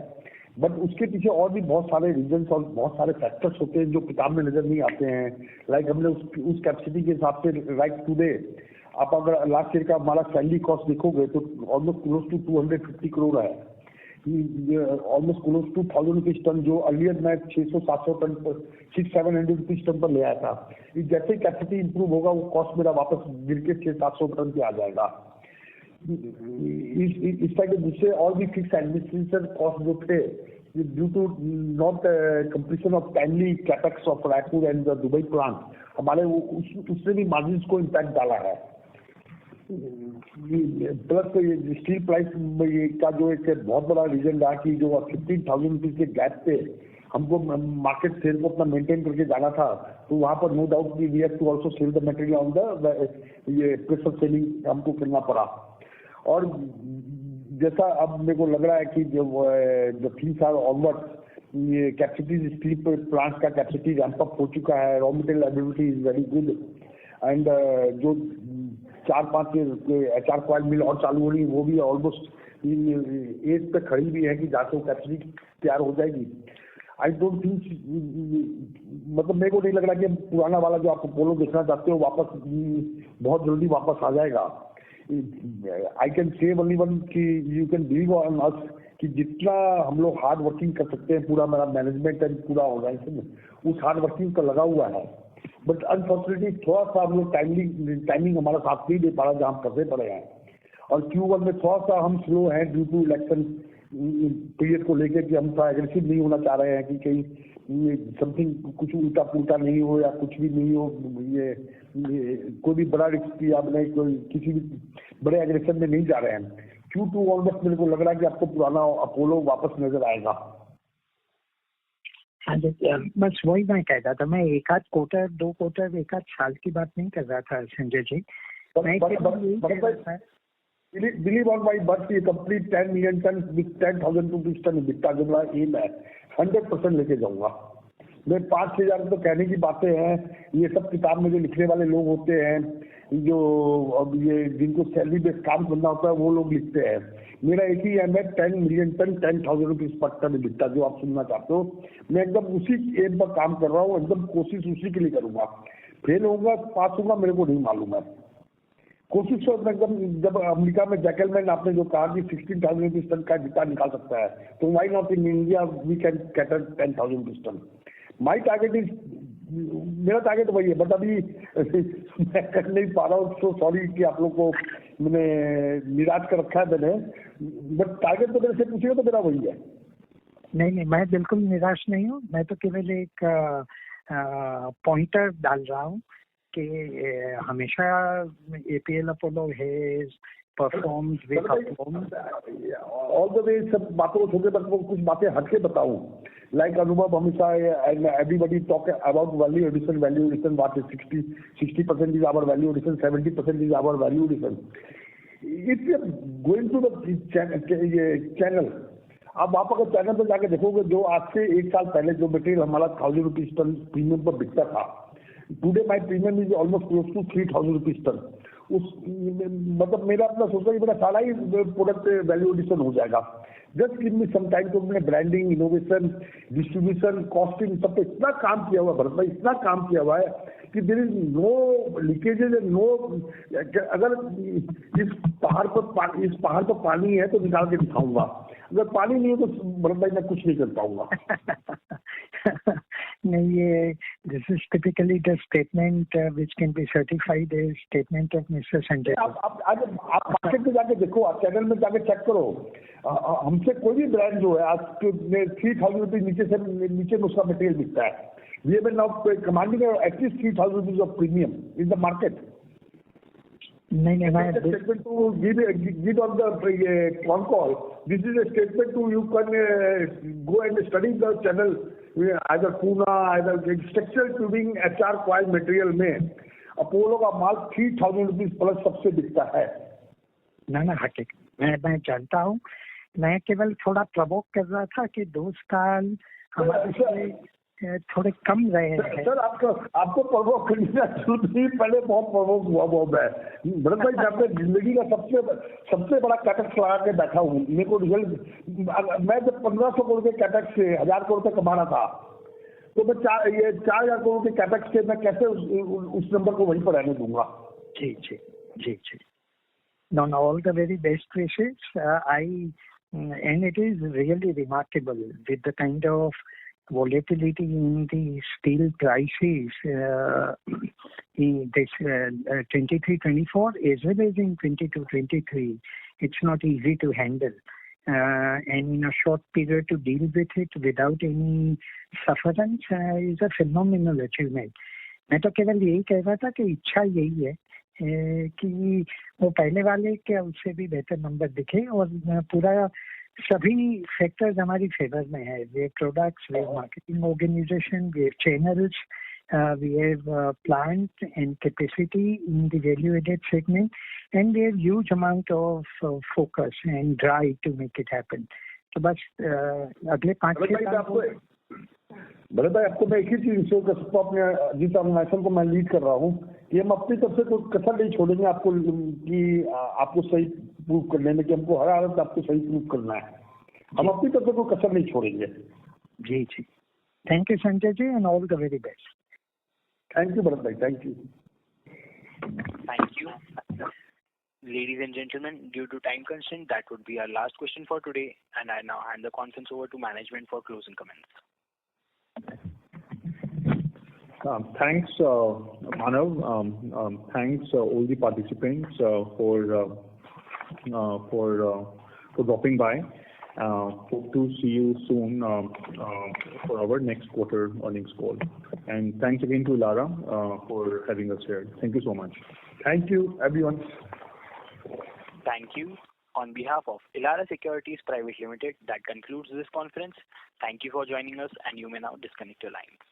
H: बट उसके पीछे और भी बहुत सारे रीजन और बहुत सारे फैक्टर्स होते हैं जो किताब में नजर नहीं आते हैं. लाइक हमने उस कैपेसिटी के हिसाब से राइट टुडे आप अगर लास्ट ईयर का हमारा सैलरी कॉस्ट देखोगे तो ऑलमोस्ट क्लोज टू 250 करोड़ है, almost close to 1000 rupees ton, जो अर्लियर मैं 600-700 टन पर 600-700 रुपीज टन पर ले आया था. जैसे कैपेसिटी इंप्रूव होगा वो कॉस्ट मेरा वापस गिर के 600-700 टन पे आ जाएगा. इस टाइप के दूसरे और भी फिक्स एडमिनिस्ट्रेशन कॉस्ट जो थे due to not completion of timely capex of Raipur and the Dubai plant, हमारे उसने भी मार्जिन को इम्पैक्ट डाला है. प्लस स्टील प्राइस का जो एक बहुत बड़ा रीजन रहा कि जो 15,000 रुपीज के गैप पे हमको मार्केट सेल को अपना मेंटेन करके जाना था, तो वहां पर no doubt we have to also sell the material on the ये प्रेशर सेलिंग हमको करना पड़ा. और जैसा अब मेरे को लग रहा है कि जो 3 साल ऑनवर्ड ये कैपेसिटी स्टील प्लांट का कैपेसिटी रैंप अप हो चुका है, raw material availability is very good and जो 4-5 HR कॉइल मिल और चालू हो रही वो भी ऑलमोस्ट एज पे खड़ी भी है कि जाके वो कैपेसिटी तैयार हो जाएगी. आई डोंट थिंक, मतलब मेरे को नहीं लग रहा कि पुराना वाला जो आप अपोलो देखना चाहते हो वापस बहुत जल्दी वापस आ जाएगा. I can say only one कि you can believe on us कि जितना हम लोग हार्ड वर्किंग कर सकते हैं, पूरा मेरा मैनेजमेंट एंड पूरा ऑर्गेनाइजेशन उस हार्ड वर्किंग का लगा हुआ है. बट अनफॉर्चुनेटली थोड़ा सा हम लोग टाइमिंग हमारा साथ नहीं दे पा रहा जहाँ हम करते पड़े हैं. और Q1 में थोड़ा सा हम स्लो हैं ड्यू टू इलेक्शन पीरियड को लेकर कि हम थोड़ा एग्रेसिव नहीं होना चाह रहे हैं कि कहीं समथिंग कुछ उल्टा पुल्टा नहीं हो या कुछ भी नहीं हो, ये कोई भी बड़ा रिस्क या नहीं, कोई किसी भी बड़े एग्रेशन में नहीं जा रहे हैं. Q2 ऑलमोस्ट मेरे को लग रहा है कि आपको पुराना अपोलो वापस नजर आएगा.
L: हाँ जी, बस वही मैं कह रहा था. मैं 1-8 क्वार्टर 2 क्वार्टर 1-8 साल की बात नहीं कर रहा था संजय जी. मैं
H: Believe on my words, ये company 10 million ton with 10,000 rupees ton EBITDA जो मेरा एम है 100% लेके जाऊंगा। मैं 5,000 तो कहने की बातें हैं, ये सब किताब में जो लिखने वाले लोग होते हैं, जो अब ये जिनको सैलरी बेस्ड काम करना होता है वो लोग लिखते हैं। मेरा एक ही एम है 10 million ton 10,000 rupees per ton EBITDA जो आप सुनना चाहते हो। मैं एकदम उसी एम पर काम कर रहा हूँ, एकदम कोशिश उसी के लिए करूंगा। फेल होऊंगा पास होऊंगा मेरे को नहीं मालूम है, कोशिश तो एकदम। जब अमेरिका में जैकलमैन आपने जो कहा कि 16,000 रुपीज टन का EBITDA निकाल सकता है, तो why not in India we can cater 10,000 rupees ton. My target is, मेरा टारगेट वही है, बट अभी मैं कर नहीं पा रहा हूँ। सो सॉरी कि आप लोग को मैंने निराश कर रखा है मैंने, बट टारगेट तो मेरे से पूछिएगा तो मेरा वही है।
L: नहीं, मैं बिल्कुल निराश नहीं हूँ। मैं तो केवल एक पॉइंटर डाल रहा हूँ कि हमेशा APL Apollo has performed with
H: all the way. सब बातों को छोटे बच्चों को कुछ बातें हट के बताऊं, लाइक अनुभव हमेशा everybody talk about value addition what is 60% is our value addition, 70% is our value addition. If you going to the channel, अब आप अगर चैनल पर जाके देखोगे, जो आज से 1 साल पहले जो मटेरियल हमारा 1,000 रुपीज टन प्रीमियम पर बिकता था, today my premium is almost close to 3,000 rupees ton. उस मतलब मेरा अपना सोचता है कि मेरा सारा ही प्रोडक्ट वैल्यू एडिशन हो जाएगा। Just give me some time. तो मैंने ब्रांडिंग, इनोवेशन, डिस्ट्रीब्यूशन, कॉस्टिंग सब पे इतना काम किया हुआ है भरत भाई, इतना काम किया हुआ है कि देयर इज नो लीकेजेज, नो। अगर इस पहाड़ पर पानी है तो निकाल के दिखाऊंगा, अगर पानी नहीं है तो भरत भाई मैं कुछ नहीं कर पाऊंगा।
L: नहीं, ये this is typically the statement which can be certified as statement of mister Sanjay.
H: आप मार्केट में जाके देखो, आप चैनल में जाके चेक करो, हमसे कोई भी ब्रांड जो है आज 3,000 रुपीज नीचे में उसका मटेरियल बिकता है। We have now commanding at least 3,000 rupees of premium in the market.
L: नहीं, मैं
H: statement to give on the phone call. This is a statement to you can go and study the channel, either Pune, either structural tubing, HR coil material में Apollo का माल 3,000 rupees plus सबसे बिकता है।
L: ना हकीकत मैं जानता हूँ। मैं केवल थोड़ा प्रवोक कर रहा था कि 2 साल हमारे थोड़े कम रहे हैं।
H: सर आपको प्रवोक करने का जरूरत नहीं, पहले बहुत प्रवोक हुआ मैं। भरत भाई मैं अपने जिंदगी का सबसे बड़ा कैटेक्स लगा के बैठा हूँ। मेरे को रिजल्ट, मैं जब 1,500 करोड़ के कैटेक्स से 1,000 करोड़ तक कमा रहा था, तो मैं 4,000 करोड़ के कैटेक्स से मैं कैसे उस नंबर को वहीं पर रहने दूंगा।
L: जी। No, all the very best wishes. And it is really remarkable with the kind of volatility in the steel prices in this 23-24 as well as in 22-23. It's not easy to handle. And in a short period to deal with it without any sufferance is a phenomenal achievement. मैं तो केवल यही कह रहा था कि इच्छा यही है कि वो पहले वाले के उससे भी बेहतर नंबर दिखे, और पूरा सभी फैक्टर्स हमारी फेवर में है। We have products, we have marketing organisation, we have channels, we have plant and capacity in the value added segment, and we have huge amount of focus and drive to make it happen. तो बस अगले 5-6 साल
H: भरत भाई आपको मैं एक ही चीज show कर सकता हूँ, अपने जिस ऑर्गेनाइजेशन को मैं लीड कर रहा हूँ, कि हम अपनी तरफ से कोई कसर नहीं छोड़ेंगे आपको, कि आपको सही प्रूव करने में, कि हमको हर हालत आपको सही प्रूव करना है। हम अपनी तरफ से कोई कसर नहीं छोड़ेंगे।
L: जी। Thank you Sanjay ji, and all the very best.
H: Thank you Bharat भाई, thank you.
A: Thank you. Ladies and gentlemen, due to time constraint, that would be our last question for today, and I now hand the conference over to management for closing comments.
C: Thanks, Manav. Thanks all the participants for dropping by. Hope to see you soon for our next quarter earnings call. And thanks again to Lara for having us here. Thank you so much.
H: Thank you, everyone.
A: Thank you. On behalf of Elara Securities Private Limited, that concludes this conference. Thank you for joining us, and you may now disconnect your lines.